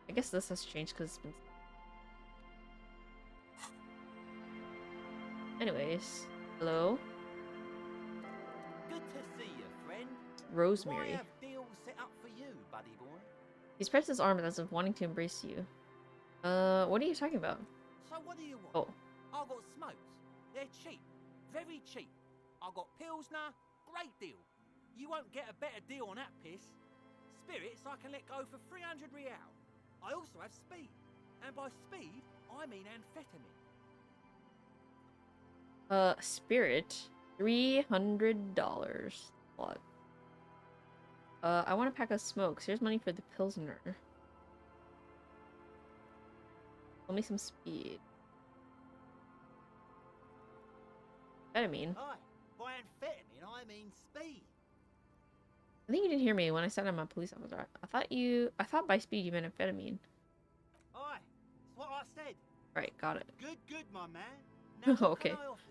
I guess this has changed because it's been... Anyways, hello? Good to see you, friend. Rosemary. I have deals set up for you, buddy boy. He spreads his arms as if wanting to embrace you. What are you talking about? So what do you want? Oh, I got smokes. They're cheap. Very cheap. I got Pilsner. Great deal. You won't get a better deal on that piss. Spirits I can let go for 300 real. I also have speed. And by speed, I mean amphetamine. spirit. $300. What? I want a pack of smokes. Here's money for the Pilsner. Tell me some speed. Amphetamine. Aye, by amphetamine, I mean speed. I think you didn't hear me when I said I'm a police officer. I thought by speed you meant amphetamine. Aye, it's what I said. Right, got it. Good, my man. Now, what Okay. can I offer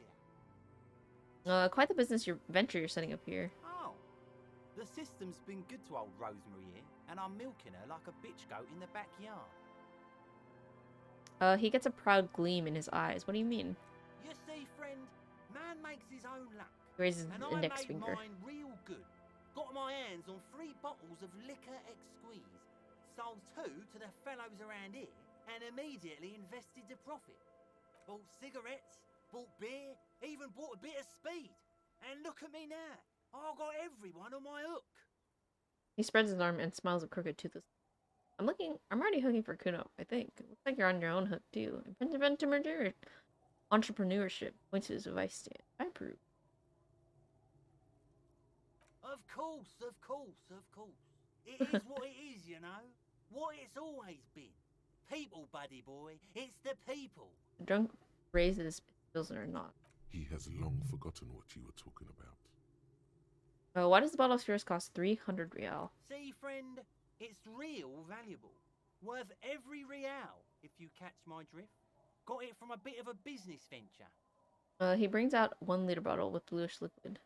you? Quite the business venture you're setting up here. Oh, the system's been good to old Rosemary here, and I'm milking her like a bitch goat in the backyard. He gets a proud gleam in his eyes. What do you mean? You see, friend, man makes his own luck, He raises his and I index made finger. mine real good. Got my hands on 3 bottles of liquor exquise, sold 2 to the fellows around here and immediately invested the profit. Bought cigarettes, bought beer, even bought a bit of speed. And look at me now. I got everyone on my hook. He spreads his arm and smiles at Crooked toothless. I'm already hooking for Kuno, I think. It looks like you're on your own hook, too. Entrepreneurship. Points to his advice stand. I approve. Of course, of course, of course. It is what it is, you know. What it's always been. People, buddy boy. It's the people. The drunk raises Pilsner not. He has long forgotten what you were talking about. Why does the bottle of spirits cost 300 real? See, friend, it's real valuable. Worth every real, if you catch my drift. Got it from a bit of a business venture. He brings out 1 liter bottle with bluish liquid.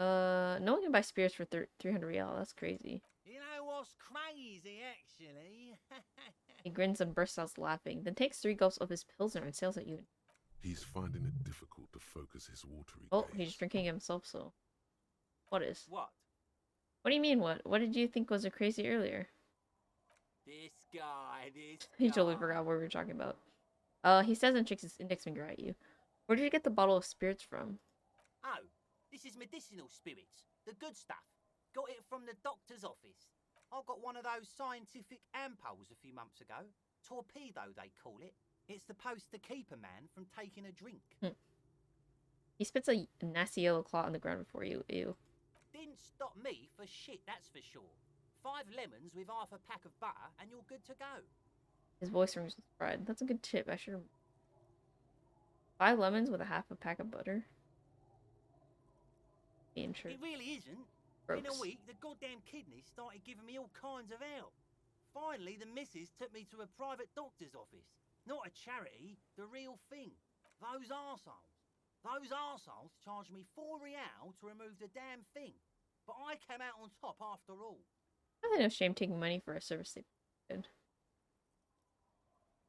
No one can buy spirits for 300 real. That's crazy. You know what's crazy, actually? He grins and bursts out laughing, then takes 3 gulps of his Pilsner and sails at you. He's finding it difficult to focus his watery Oh, gaze. he's drinking himself, so. What is? What? What do you mean, what? What did you think was a crazy earlier? This guy. He totally forgot what we were talking about. He says and shakes his index finger at you. Where did you get the bottle of spirits from? Oh, this is medicinal spirits. The good stuff. Got it from the doctor's office. I got one of those scientific ampoules a few months ago. Torpedo, they call it. It's supposed to keep a man from taking a drink. He spits a nasty yellow clot on the ground before you. Ew. Didn't stop me for shit, that's for sure. 5 lemons with half a pack of butter and you're good to go. His voice rings with pride. That's a good tip. I should have. 5 lemons with a half a pack of butter. Being sure. It really isn't. In a week, the goddamn kidneys started giving me all kinds of help. Finally, the missus took me to a private doctor's office. Not a charity, the real thing. Those arseholes charged me 4 real to remove the damn thing. But I came out on top after all. I think no shame taking money for a service they did.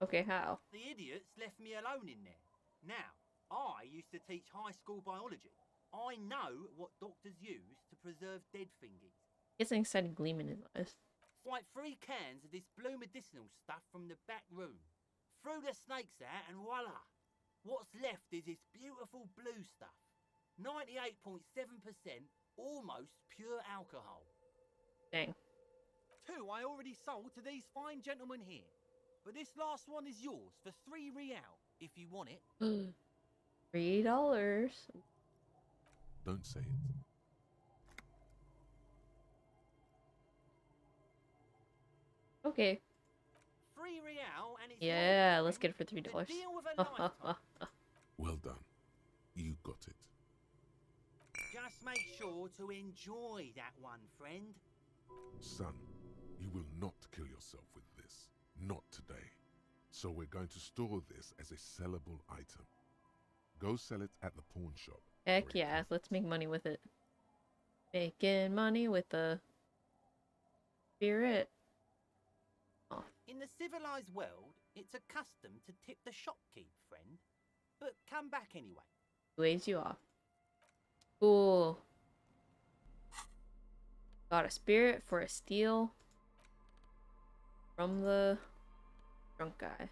Okay, how? The idiots left me alone in there. Now, I used to teach high school biology. I know what doctors use to preserve dead thingies. He gets an excited gleam in his eyes. Like 3 cans of this blue medicinal stuff from the back room. Threw the snakes out and voila! What's left is this beautiful blue stuff. 98.7% almost pure alcohol. Dang. 2 I already sold to these fine gentlemen here. But this last one is yours for 3 real, if you want it. $3. Don't say it. Okay. 3 real and it's Yeah, yours, let's get it for friend. $3. The deal of a lifetime. Well done. You got it. Just make sure to enjoy that one, friend. Son, you will not kill yourself with this. Not today. So we're going to store this as a sellable item. Go sell it at the pawn shop. Heck for a yeah, profit. let's make money with it. Making money with the spirit. Oh, In the civilized world, it's a custom to tip the shopkeep, friend. But come back anyway. waves you off. Cool. Got a spirit for a steal from the drunk guy.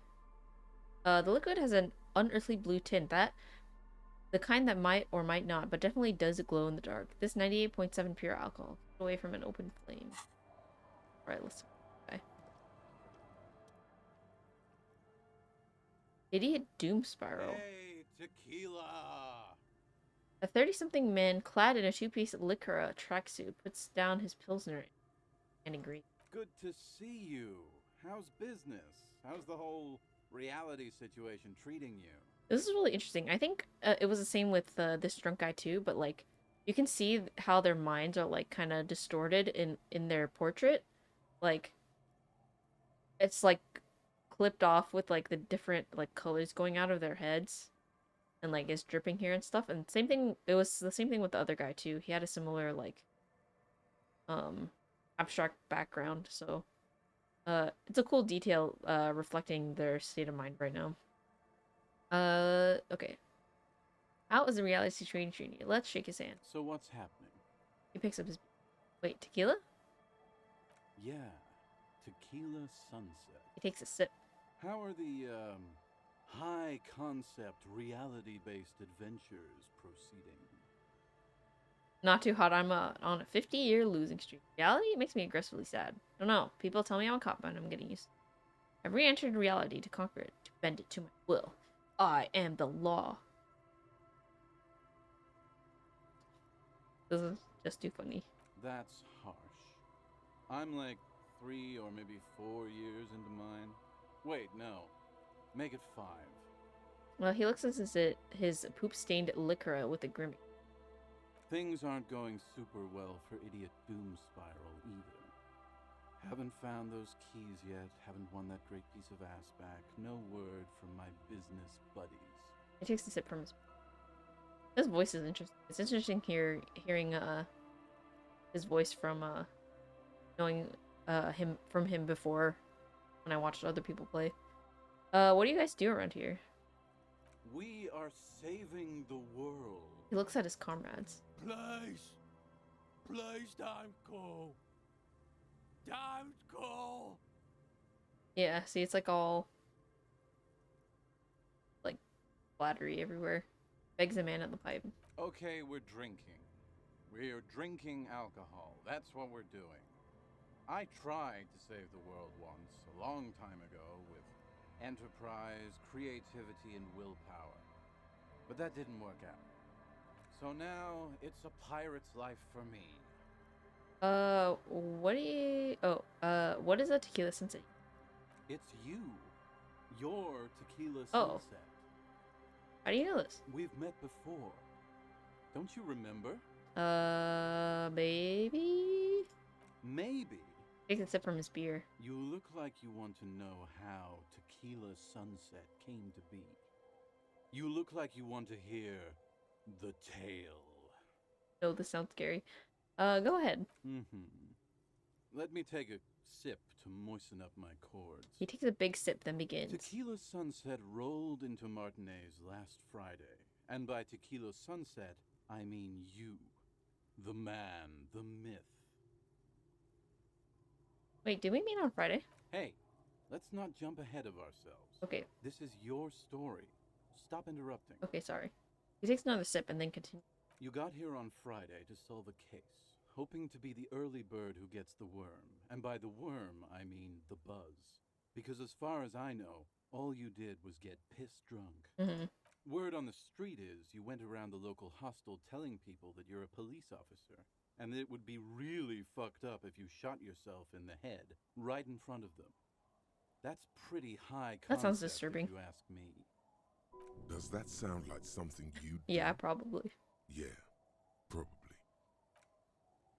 The liquid has an unearthly blue tint. The kind that might or might not, but definitely does glow in the dark. This 98.7 pure alcohol. Get away from an open flame. Alright, let's okay. Idiot doom spiral. Hey, tequila! A 30-something man clad in a 2-piece Lycra tracksuit puts down his Pilsner and agrees. Good to see you. How's business? How's the whole reality situation treating you? This is really interesting. I think it was the same with this drunk guy too, but like you can see how their minds are like kind of distorted in their portrait. Like it's like clipped off with like the different like colors going out of their heads and like is dripping here and stuff. And same thing, it was the same thing with the other guy too. He had a similar like abstract background, so it's a cool detail reflecting their state of mind right now. Okay. How is the reality situation treating you? Let's shake his hand. So what's happening? He picks up his... Wait, tequila? Yeah, Tequila Sunset. He takes a sip. How are the, high concept, reality based adventures proceeding? Not too hot. I'm on a 50-year losing streak. Reality makes me aggressively sad. Don't know. People tell me I'm a cop and I'm getting used. I've re-entered reality to conquer it, to bend it to my will. I am the law. This is just too funny. That's harsh. I'm like 3 or maybe 4 years into mine. Wait, no. Make it 5. Well, he looks at his poop-stained liquor with a grimace. Things aren't going super well for Idiot Doom Spiral either. Haven't found those keys yet, haven't won that great piece of ass back. No word from my business buddies. He takes a sip from his voice is interesting. It's interesting hearing his voice from knowing him before when I watched other people play. What do you guys do around here? We are saving the world. He looks at his comrades. Please. Please don't go. Don't go. Yeah, see, it's like all like flattery everywhere. Begs a man at the pipe. Okay, we're drinking. We're drinking alcohol. That's what we're doing. I tried to save the world once, a long time ago, with enterprise, creativity, and willpower. But that didn't work out. So now, it's a pirate's life for me. What do you... Oh, what is a tequila sunset? It's you. Your Tequila Oh. Sunset. How do you know this? We've met before. Don't you remember? Maybe? Maybe. Takes a sip from his beer. You look like you want to know how Tequila Sunset came to be. You look like you want to hear the tale. Oh, this sounds scary. Go ahead. Let me take a sip to moisten up my cords. He takes a big sip, then begins. Tequila Sunset rolled into Martinez last Friday. And by Tequila Sunset, I mean you. The man, the myth. Wait, did we meet on Friday? Hey, let's not jump ahead of ourselves. Okay. This is your story. Stop interrupting. Okay, sorry. He takes another sip and then continues. You got here on Friday to solve a case, hoping to be the early bird who gets the worm. And by the worm, I mean the buzz. Because as far as I know, all you did was get piss drunk. Word on the street is you went around the local hostel telling people that you're a police officer, and that it would be really fucked up if you shot yourself in the head right in front of them. That's pretty high concept, That sounds disturbing. if you ask me. Does that sound like something you'd Yeah, do? probably. Yeah, probably.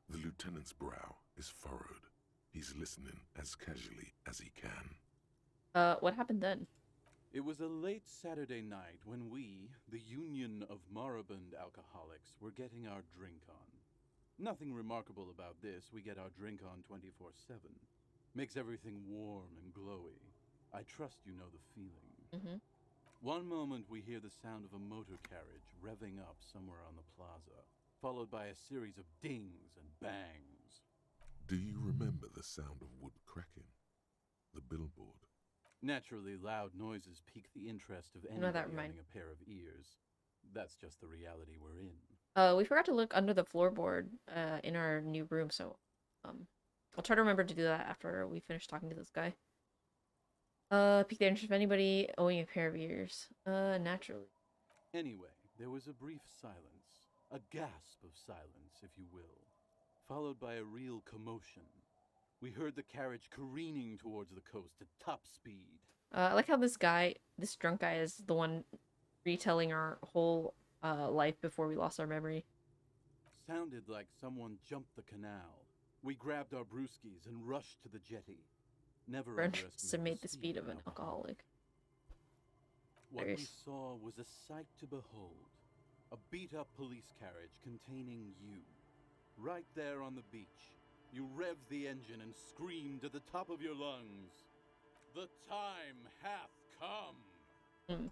The lieutenant's brow is furrowed. He's listening as casually as he can. What happened then? It was a late Saturday night when we, the Union of Moribund Alcoholics, were getting our drink on. Nothing remarkable about this. We get our drink on 24/7. Makes everything warm and glowy. I trust you know the feeling. One moment we hear the sound of a motor carriage revving up somewhere on the plaza, followed by a series of dings and bangs. Do you remember the sound of wood cracking? The billboard? Naturally, loud noises pique the interest of that anybody remind- owning a pair of ears. That's just the reality we're in. We forgot to look under the floorboard, in our new room, so, I'll try to remember to do that after we finish talking to this guy. Pique the interest of anybody owning a pair of ears. Naturally. Anyway, there was a brief silence, a gasp of silence, if you will, followed by a real commotion. We heard the carriage careening towards the coast at top speed. I like how this drunk guy is the one retelling our whole life before we lost our memory. Sounded like someone jumped the canal. We grabbed our brewskis and rushed to the jetty. Never Underestimate the speed of an alcoholic. What we There's- saw was a sight to behold. A beat-up police carriage containing you. Right there on the beach. You revved the engine and screamed at the top of your lungs. The time hath come.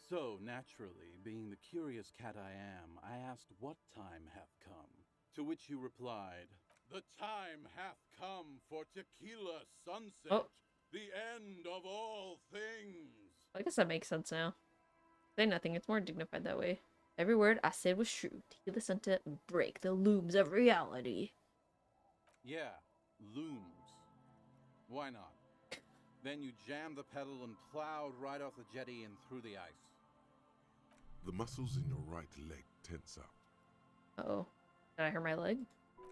So, naturally, being the curious cat I am, I asked what time hath come. To which you replied, The time hath come for tequila sunset, Oh. the end of all things. I guess that makes sense now. Say nothing, it's more dignified that way. Every word I said was true. Tequila Santa break the looms of reality. Yeah, looms. Why not? Then you jammed the pedal and plowed right off the jetty and through the ice. The muscles in your right leg tense up. Uh-oh. Did I hurt my leg?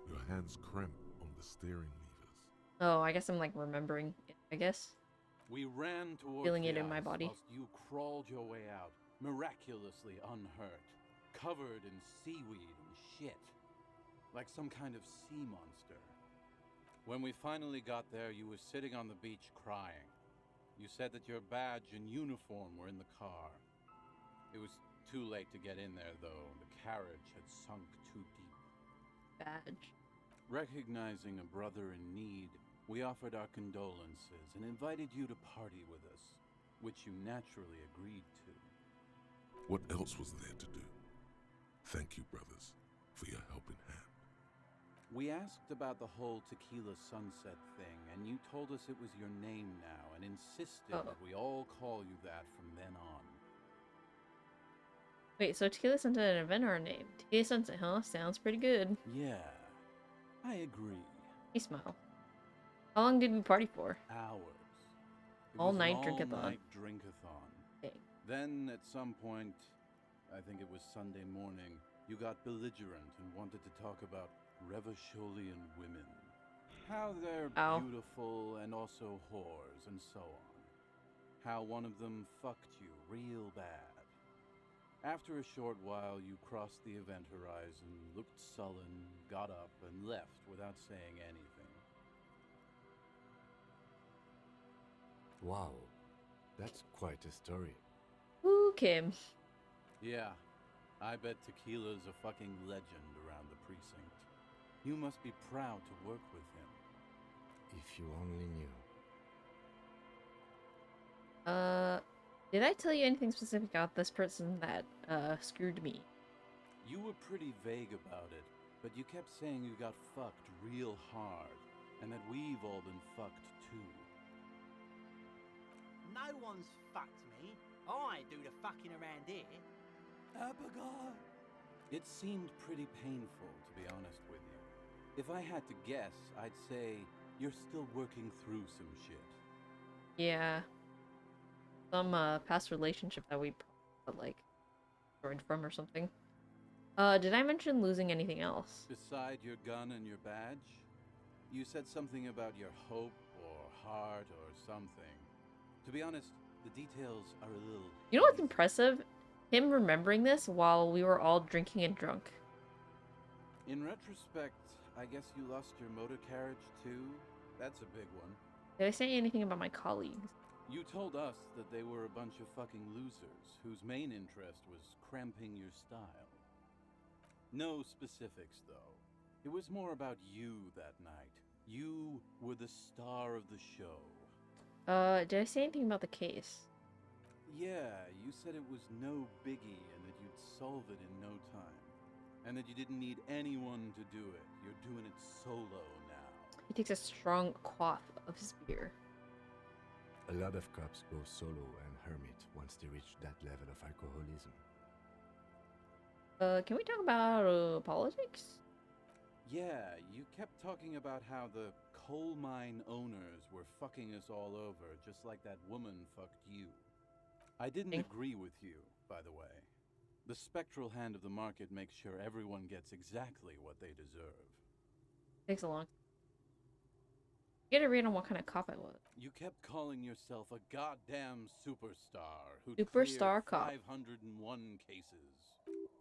Your hands cramp on the steering levers. Oh, I guess I'm like remembering it, I guess. We ran towards Feeling the it in my ice body. whilst you crawled your way out, miraculously unhurt, covered in seaweed and shit, like some kind of sea monster. When we finally got there, you were sitting on the beach crying. You said that your badge and uniform were in the car. It was too late to get in there, though. The carriage had sunk too deep. Badge. Recognizing a brother in need, we offered our condolences and invited you to party with us, which you naturally agreed to. What else was there to do? Thank you, brothers, for your helping hand. We asked about the whole tequila sunset thing, and you told us it was your name now and insisted that we all call you that from then on. Wait, so Tequila Santa an event or a name? Tequila Santa, huh? Sounds pretty good. Yeah, I agree. He smiled. How long did we party for? Hours. It All was night an drink-a-thon. all-night drink-a-thon. Dang. Then, at some point, I think it was Sunday morning, you got belligerent and wanted to talk about Revacholian women. How they're beautiful and also whores and so on. How one of them fucked you real bad. After a short while, you crossed the event horizon, looked sullen, got up, and left without saying anything. Wow, that's quite a story. Ooh, Kim. Yeah, I bet Tequila's a fucking legend around the precinct. You must be proud to work with him. If you only knew. Did I tell you anything specific about this person that, screwed me? You were pretty vague about it, but you kept saying you got fucked real hard, and that we've all been fucked too. No one's fucked me. I do the fucking around here. Abigail! It seemed pretty painful, to be honest with you. If I had to guess, I'd say you're still working through some shit. Yeah. Some, past relationship that we, like, joined from or something. Did I mention losing anything else? Beside your gun and your badge? You said something about your hope or heart or something. To be honest, the details are a little... You know what's impressive? Him remembering this while we were all drinking and drunk. In retrospect, I guess you lost your motor carriage too? That's a big one. Did I say anything about my colleagues? You told us that they were a bunch of fucking losers whose main interest was cramping your style. No specifics, though. It was more about you that night. You were the star of the show. Did I say anything about the case? Yeah, you said it was no biggie and that you'd solve it in no time. And that you didn't need anyone to do it. You're doing it solo now. He takes a strong quaff of his beer. A lot of cops go solo and hermit once they reach that level of alcoholism. Can we talk about, politics? Yeah, you kept talking about how the coal mine owners were fucking us all over, just like that woman fucked you. I didn't agree with you, by the way. The spectral hand of the market makes sure everyone gets exactly what they deserve. Takes a long. Get a read on what kind of cop I was. You kept calling yourself a goddamn superstar who Superstar cop. 501 cases.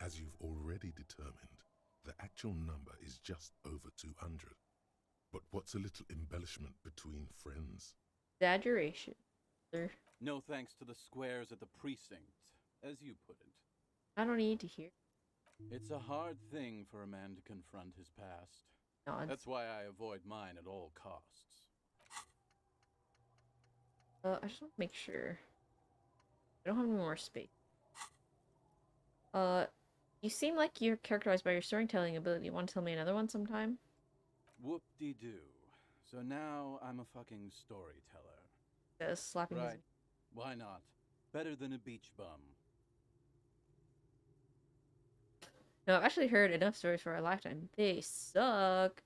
As you've already determined, the actual number is just over 200. But what's a little embellishment between friends? Exaggeration. No thanks to the squares at the precinct, as you put it. I don't need to hear. It's a hard thing for a man to confront his past. Nods. That's why I avoid mine at all costs. I just want to make sure. I don't have any more space. You seem like you're characterized by your storytelling ability. Want to tell me another one sometime? Whoop-de-doo. So now I'm a fucking storyteller. Slapping his... Right. Why not? Better than a beach bum. No, I've actually heard enough stories for a lifetime. They suck.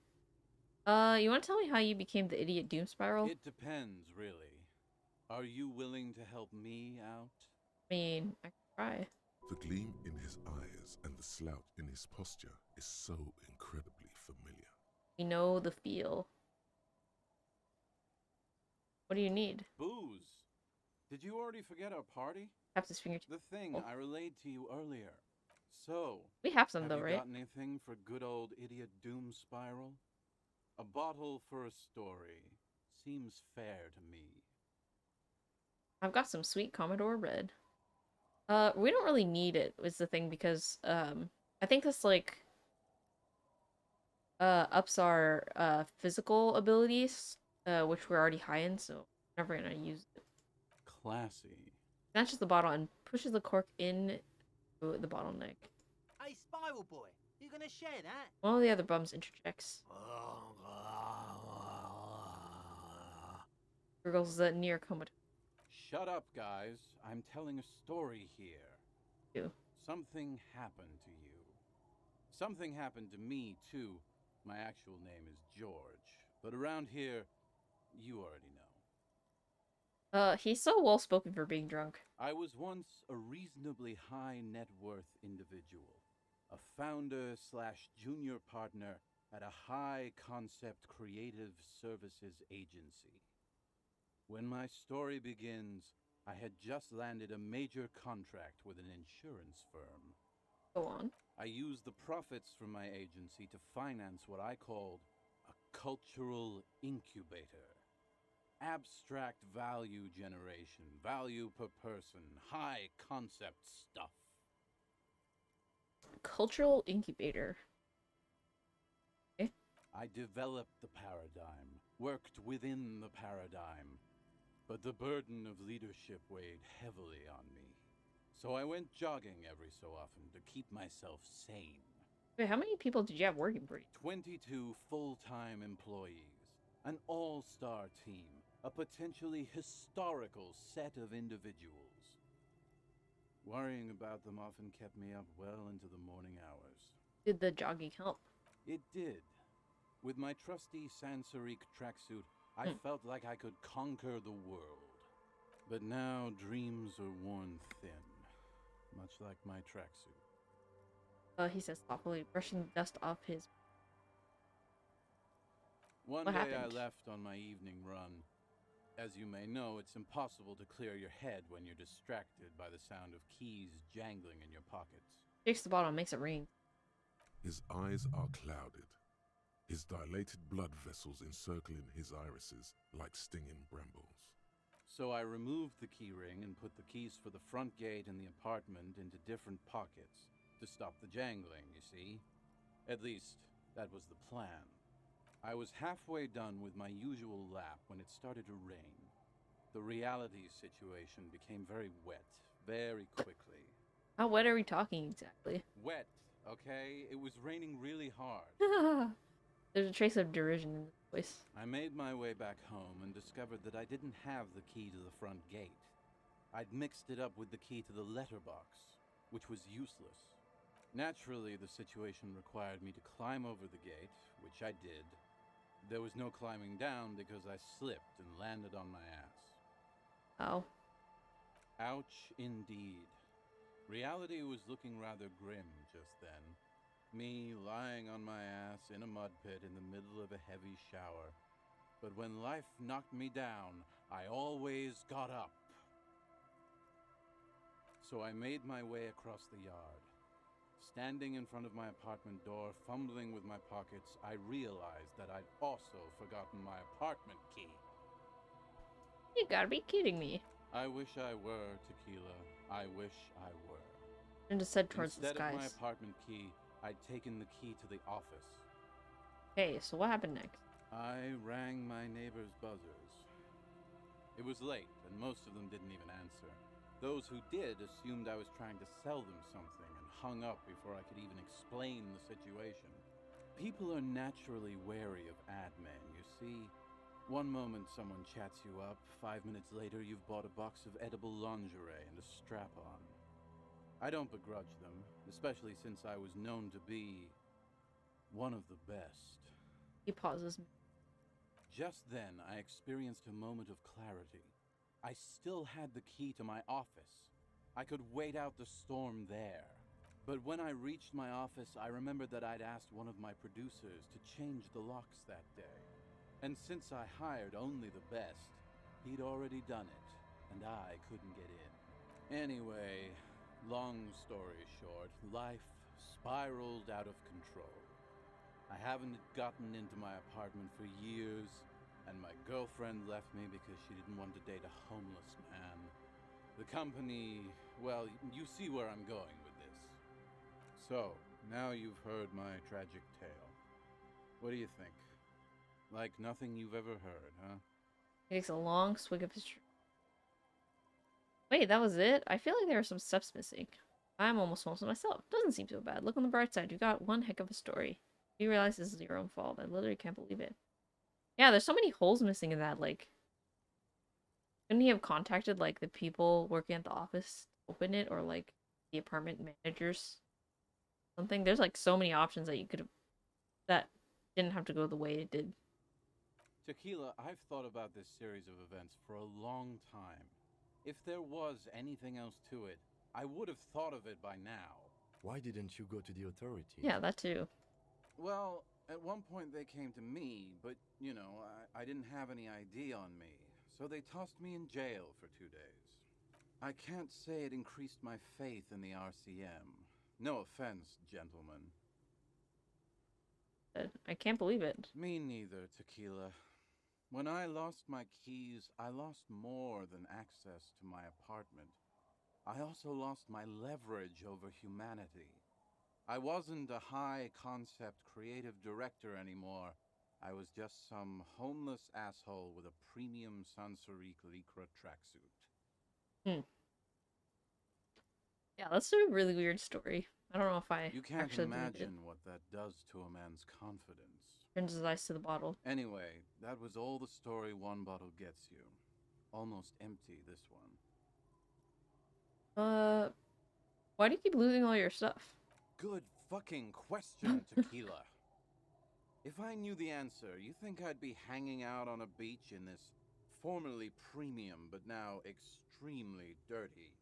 You want to tell me how you became the idiot doom spiral? It depends, really. Are you willing to help me out? I mean, I can try. The gleam in his eyes and the slouch in his posture is so incredibly familiar. We know the feel. What do you need? Booze. Did you already forget our party? Taps his fingertip. The thing I relayed to you earlier. So, We have some have though, you right? got anything for good old idiot doom spiral? A bottle for a story. Seems fair to me. I've got some sweet Commodore Red. We don't really need it, is the thing, because, I think this, like, ups our, physical abilities, which we're already high in, so we're never gonna use it. Classy. Snatches the bottle and pushes the cork in the bottleneck. Hey, Spiral Boy, you gonna share that? One of the other bums interjects. Gurgles the near comatose. Shut up, guys. I'm telling a story here. You. Something happened to you. Something happened to me, too. My actual name is George. But around here, you already know. He's so well-spoken for being drunk. I was once a reasonably high net worth individual. A founder slash junior partner at a high concept creative services agency. When my story begins, I had just landed a major contract with an insurance firm. Go on. I used the profits from my agency to finance what I called a cultural incubator. Abstract value generation, value per person, high concept stuff. Cultural incubator. Okay. I developed the paradigm, worked within the paradigm, but the burden of leadership weighed heavily on me. So I went jogging every so often to keep myself sane. Wait, how many people did you have working for you? 22 full-time employees, an all-star team, a potentially historical set of individuals. Worrying about them often kept me up well into the morning hours. Did the jogging help? It did. With my trusty Sansarique tracksuit, I felt like I could conquer the world. But now dreams are worn thin, much like my tracksuit. He says thoughtfully, brushing the dust off his... One What day happened? I left on my evening run. As you may know, it's impossible to clear your head when you're distracted by the sound of keys jangling in your pockets. Takes the bottle and makes it ring. His eyes are clouded, his dilated blood vessels encircling his irises like stinging brambles. So I removed the key ring and put the keys for the front gate and the apartment into different pockets to stop the jangling, you see? At least, that was the plan. I was halfway done with my usual lap when it started to rain. The reality situation became very wet, very quickly. How wet are we talking exactly? Wet, okay? It was raining really hard. There's a trace of derision in his voice. I made my way back home and discovered that I didn't have the key to the front gate. I'd mixed it up with the key to the letterbox, which was useless. Naturally, the situation required me to climb over the gate, which I did. There was no climbing down because I slipped and landed on my ass. Oh. Ouch, indeed. Reality was looking rather grim just then. Me lying on my ass in a mud pit in the middle of a heavy shower. But when life knocked me down, I always got up. So I made my way across the yard. Standing in front of my apartment door, fumbling with my pockets, I realized that I'd also forgotten my apartment key. You gotta be kidding me. I wish I were, Tequila. I wish I were. And just head towards the Instead of my skies. apartment key, I'd taken the key to the office. Okay, so what happened next? I rang my neighbor's buzzers. It was late, and most of them didn't even answer. Those who did assumed I was trying to sell them something and hung up before I could even explain the situation. People are naturally wary of ad men, you see. One moment someone chats you up, 5 minutes later you've bought a box of edible lingerie and a strap-on. I don't begrudge them, especially since I was known to be one of the best. He pauses. Just then, I experienced a moment of clarity. I still had the key to my office. I could wait out the storm there. But when I reached my office, I remembered that I'd asked one of my producers to change the locks that day. And since I hired only the best, he'd already done it, and I couldn't get in. Anyway, long story short, life spiraled out of control. I haven't gotten into my apartment for years, and my girlfriend left me because she didn't want to date a homeless man. The company, well, you see where I'm going with this. So, now you've heard my tragic tale. What do you think? Like nothing you've ever heard, huh? He takes a long swig of his drink. Wait, that was it? I feel like there are some steps missing. I'm almost homeless myself. Doesn't seem so bad. Look on the bright side. You got one heck of a story. You realize this is your own fault. I literally can't believe it. Yeah, there's so many holes missing in that. Like, couldn't he have contacted, like, the people working at the office to open it? Or, like, the apartment managers? Something? There's, like, so many options that you could have... that didn't have to go the way it did. Tequila, I've thought about this series of events for a long time. If there was anything else to it, I would have thought of it by now. Why didn't you go to the authorities? Yeah, that too. Well, at one point they came to me, but, you know, I didn't have any ID on me, so they tossed me in jail for 2 days. I can't say it increased my faith in the RCM. No offense, gentlemen. I can't believe it. Me neither, Tequila. When I lost my keys, I lost more than access to my apartment. I also lost my leverage over humanity. I wasn't a high-concept creative director anymore. I was just some homeless asshole with a premium Sansorique Lycra tracksuit. Yeah, that's a really weird story. I don't know if I You can't actually believe it. imagine what that does to a man's confidence. Turns his eyes to the bottle. Anyway, that was all the story one bottle gets you. Almost empty, this one. Why do you keep losing all your stuff? Good fucking question, Tequila. If I knew the answer, you think I'd be hanging out on a beach in this formerly premium but now extremely dirty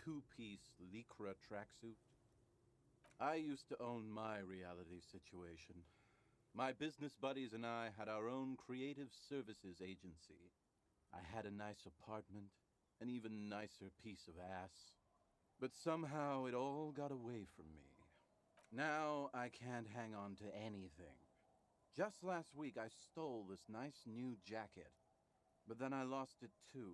two-piece Lycra tracksuit? I used to own my reality situation. My business buddies and I had our own creative services agency. I had a nice apartment, an even nicer piece of ass. But somehow it all got away from me. Now I can't hang on to anything. Just last week I stole this nice new jacket, but then I lost it too.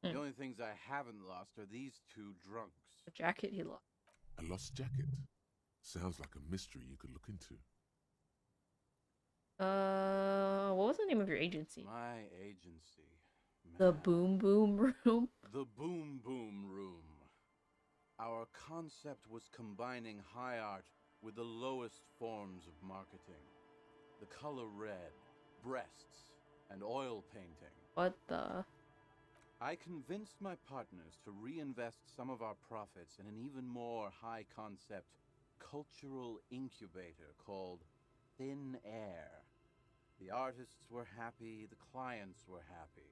The only things I haven't lost are these two drunks. The jacket he lost. A lost jacket? Sounds like a mystery you could look into. What was the name of your agency? My agency. Man. The Boom Boom Room? The Boom Boom Room. Our concept was combining high art with the lowest forms of marketing. The color red, breasts, and oil painting. What the? I convinced my partners to reinvest some of our profits in an even more high-concept cultural incubator called Thin Air. The artists were happy, the clients were happy.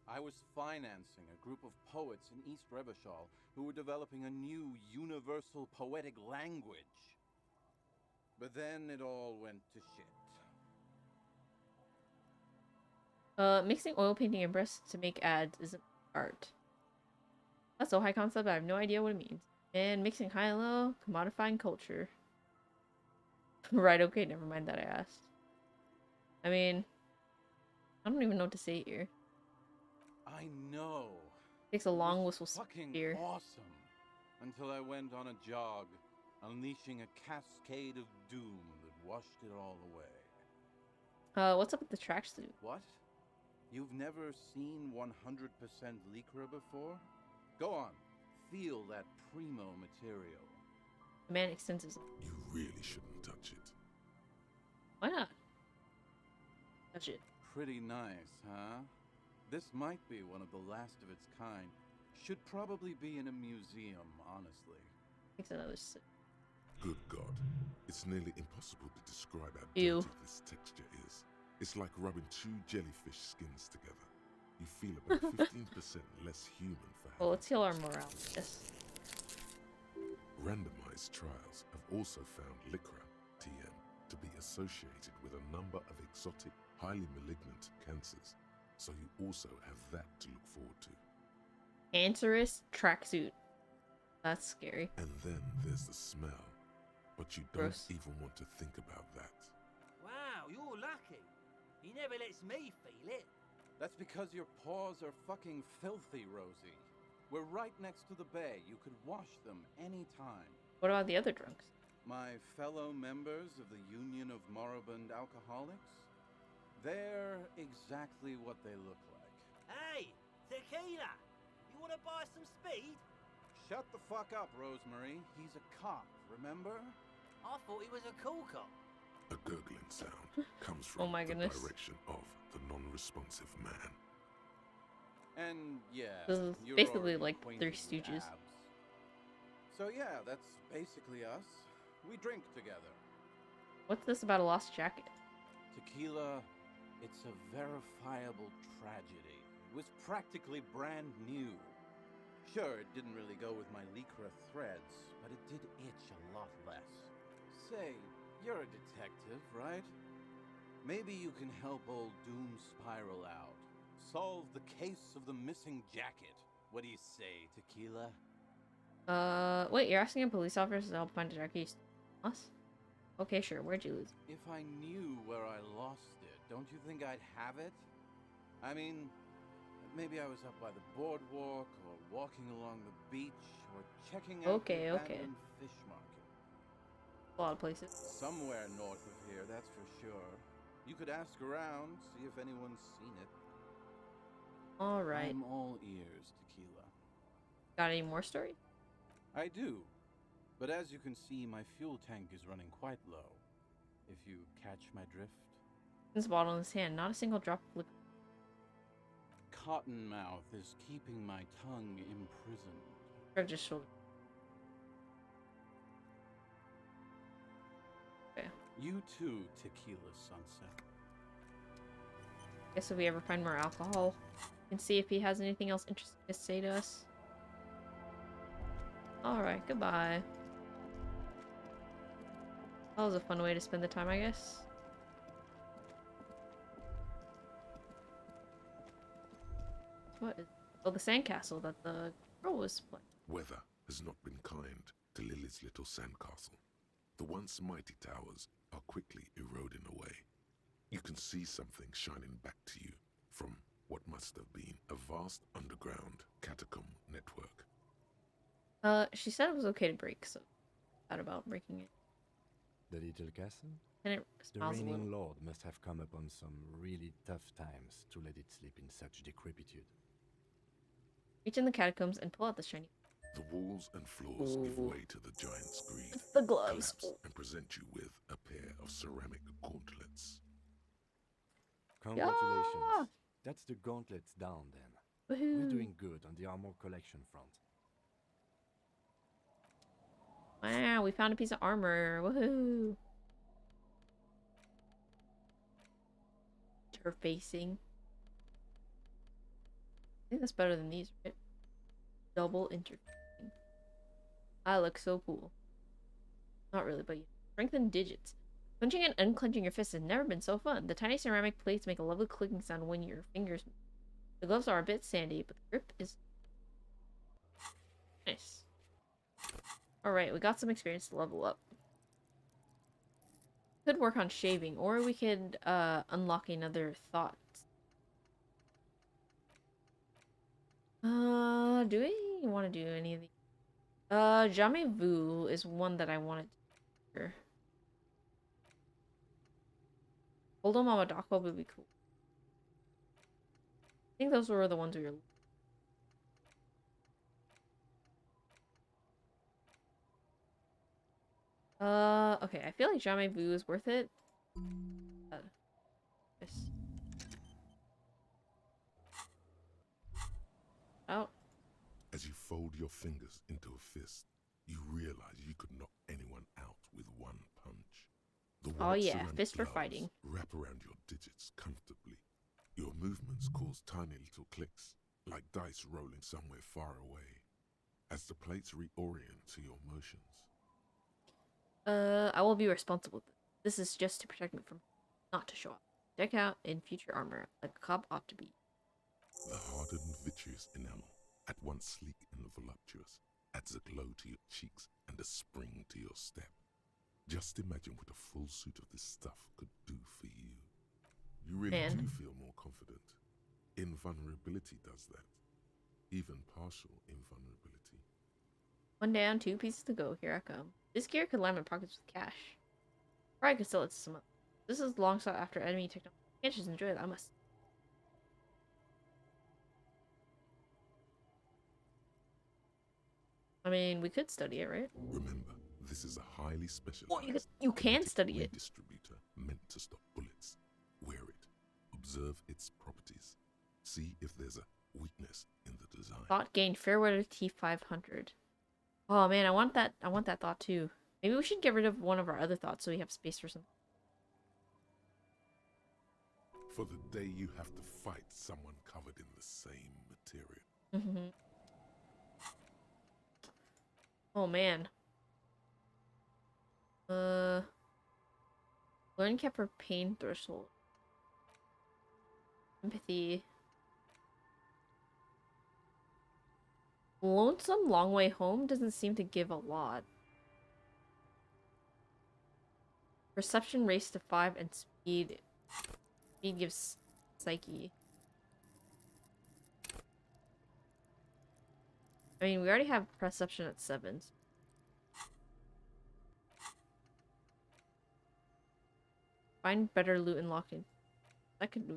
I was financing a group of poets in East Revachol who were developing a new universal poetic language. But then it all went to shit. Mixing oil painting and breasts to make ads isn't art. That's so high concept, I have no idea what it means. And mixing high and low, commodifying culture. Right, okay, never mind that I asked. I mean, I don't even know what to say here. I know. Takes a long whistle fucking here. Awesome. Until I went on a jog, unleashing a cascade of doom that washed it all away. What's up with the tracksuit? What? You've never seen 100% Lycra before? Go on, feel that primo material. The man extends his... You really shouldn't touch it. Why not? Touch it. Pretty nice, huh? This might be one of the last of its kind. Should probably be in a museum, honestly. Takes another sip. Good God. It's nearly impossible to describe how Ew. dirty this texture is. It's like rubbing two jellyfish skins together. You feel about 15% less human for Well, having let's heal our morale. Yes. Randomized trials have also found Lycra, TM, to be associated with a number of exotic, highly malignant cancers. So you also have that to look forward to. Cancerous tracksuit. That's scary. And then there's the smell. But you don't Gross. even want to think about that. Wow, you're lucky. He never lets me feel it. That's because your paws are fucking filthy, Rosie. We're right next to the bay. You could wash them anytime. What about the other drunks? My fellow members of the Union of Moribund Alcoholics? They're exactly what they look like. Hey, tequila! You want to buy some speed? Shut the fuck up, Rosemary. He's a cop, remember? I thought he was a cool cop. A gurgling sound comes from Oh my the goodness. direction of the non-responsive man. And yeah, This is you're basically already like acquainted Three with Stooges. abs. So yeah, that's basically us. We drink together. What's this about a lost jacket? Tequila, it's a verifiable tragedy. It was practically brand new. Sure, it didn't really go with my Lycra threads, but it did itch a lot less. Say, you're a detective, right? Maybe you can help old Doom Spiral out. Solve the case of the missing jacket. What do you say, Tequila? Wait, you're asking a police officer to help find a jacket you stole? Us? Okay, sure. Where'd you lose? If I knew where I lost it, don't you think I'd have it? I mean, maybe I was up by the boardwalk, or walking along the beach, or checking out Okay, the okay. abandoned fish market. A lot of places. Somewhere north of here, that's for sure. You could ask around, see if anyone's seen it. Alright. I'm all ears, Tequila. Got any more stories? I do. But as you can see, my fuel tank is running quite low. If you catch my drift. This bottle in his hand, not a single drop of liquid. Cottonmouth is keeping my tongue imprisoned. Shrugged his shoulder. Okay. You too, Tequila Sunset. Guess if we ever find more alcohol, we can see if he has anything else interesting to say to us. Alright, goodbye. That was a fun way to spend the time, I guess. What is... Oh, the sandcastle that the girl was playing. Weather has not been kind to Lily's little sandcastle. The once mighty towers are quickly eroding away. You can see something shining back to you from what must have been a vast underground catacomb network. She said it was okay to break, so thought about breaking it. The little castle? And it The smells a little. reigning lord must have come upon some really tough times to let it sleep in such decrepitude. Reach in the catacombs and pull out the shiny. The walls and floors give Ooh. way to the giant's greed, It's the gloves. collapse, and present you with a pair of ceramic gauntlets. Congratulations. Yeah! That's the gauntlets down then. Woohoo! We're doing good on the armor collection front. Wow, we found a piece of armor. Woohoo! Interfacing. I think that's better than these, right? Double interfacing. I look so cool. Not really, but yeah. Strengthen digits. Clenching and unclenching your fists has never been so fun. The tiny ceramic plates make a lovely clicking sound when your fingers move. The gloves are a bit sandy, but the grip is nice. Alright, we got some experience to level up. Could work on shaving, or we could unlock another thought. Do we want to do any of these? Jamais Vu is one that I wanted to do. Holdo Mamadako would be cool. I think those were the ones we were... okay, I feel like Jamais Vu is worth it. fold your fingers into a fist, you realize you could knock anyone out with one punch. The Oh white yeah, ceramic fist for gloves fighting. wrap around your digits comfortably. Your movements cause tiny little clicks, like dice rolling somewhere far away, as the plates reorient to your motions. I will be responsible. This is just to protect me from, not to show off. Deck out in future armor, like a cop ought to be. The hardened vitreous enamel, at once sleek and voluptuous, adds a glow to your cheeks and a spring to your step. Just imagine what a full suit of this stuff could do for you. You really do feel more confident. Invulnerability does that. Even partial invulnerability. One down, 2 pieces to go. Here I come. This gear could line my pockets with cash. Or I could sell it to someone. This is long sought after enemy technology. I can't just enjoy it. I must. I mean, we could study it, right? Remember, this is a highly specialized Oh, you can study it. distributor meant to stop bullets. Wear it. Observe its properties. See if there's a weakness in the design. Thought gained Fairweather T500. Oh man, I want that thought too. Maybe we should get rid of one of our other thoughts so we have space for something. For the day you have to fight someone covered in the same material. Mm-hmm. Oh man. Learn kept for pain threshold. Empathy. Lonesome Long Way Home doesn't seem to give a lot. Perception raised to 5 and speed. Speed gives psyche. I mean, we already have perception at 7. Find better loot and lock in. That could be.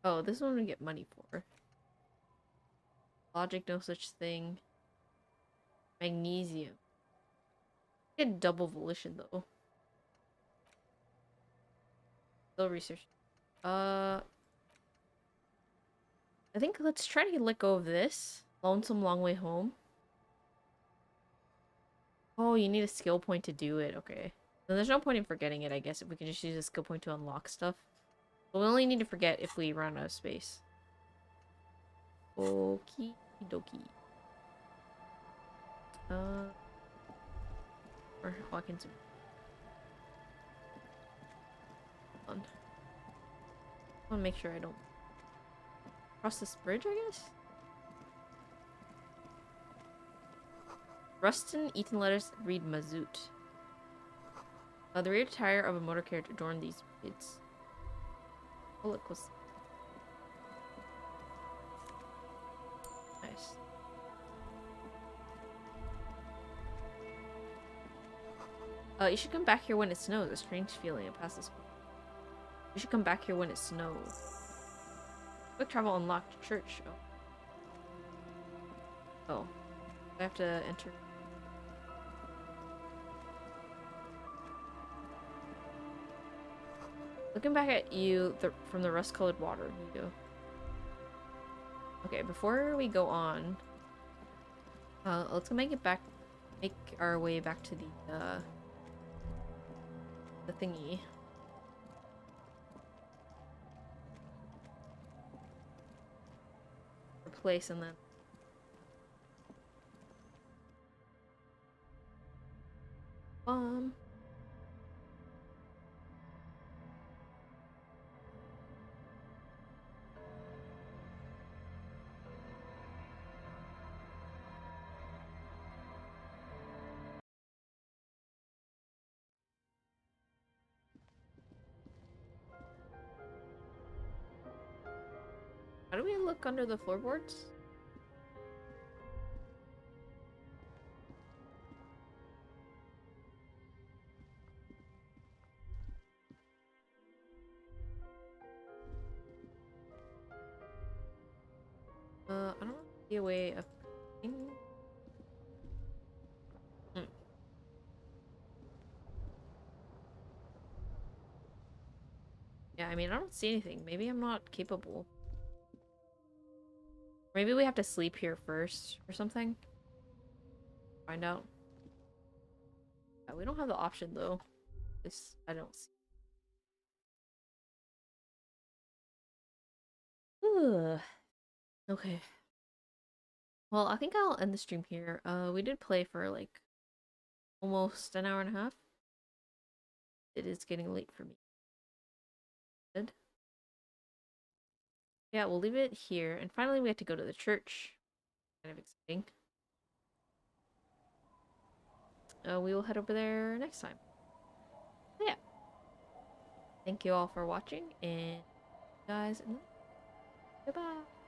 Oh, this one we get money for. Logic, no such thing. Magnesium. Get double volition though. Still research. I think let's try to let go of this. Lonesome Long Way Home. Oh, you need a skill point to do it. Okay. Then there's no point in forgetting it, I guess, if we can just use a skill point to unlock stuff. But we only need to forget if we run out of space. Okie dokie. Or oh, I can zoom. Hold on. I want to make sure I don't cross this bridge, I guess? Rustin, Eaton letters read Mazoot. The rear tire of a motor carriage adorned these kids. Oh, look, what's... Nice. You should come back here when it snows. A strange feeling. It passes. You should come back here when it snows. Quick travel unlocked. Church. Oh. Oh. I have to enter. Looking back at you from the rust-colored water. Here you go. Okay, before we go on, let's make our way back to the thingy. Place and then. How do we look under the floorboards? I don't see a way of. Yeah, I mean, I don't see anything. Maybe I'm not capable. Maybe we have to sleep here first or something. Find out. Yeah, we don't have the option though. At least I don't see. Ugh. Okay. Well, I think I'll end the stream here. We did play for like almost an hour and a half. It is getting late for me. Good. Yeah, we'll leave it here. And finally, we have to go to the church. Kind of exciting. We will head over there next time. So yeah. Thank you all for watching, and guys, goodbye.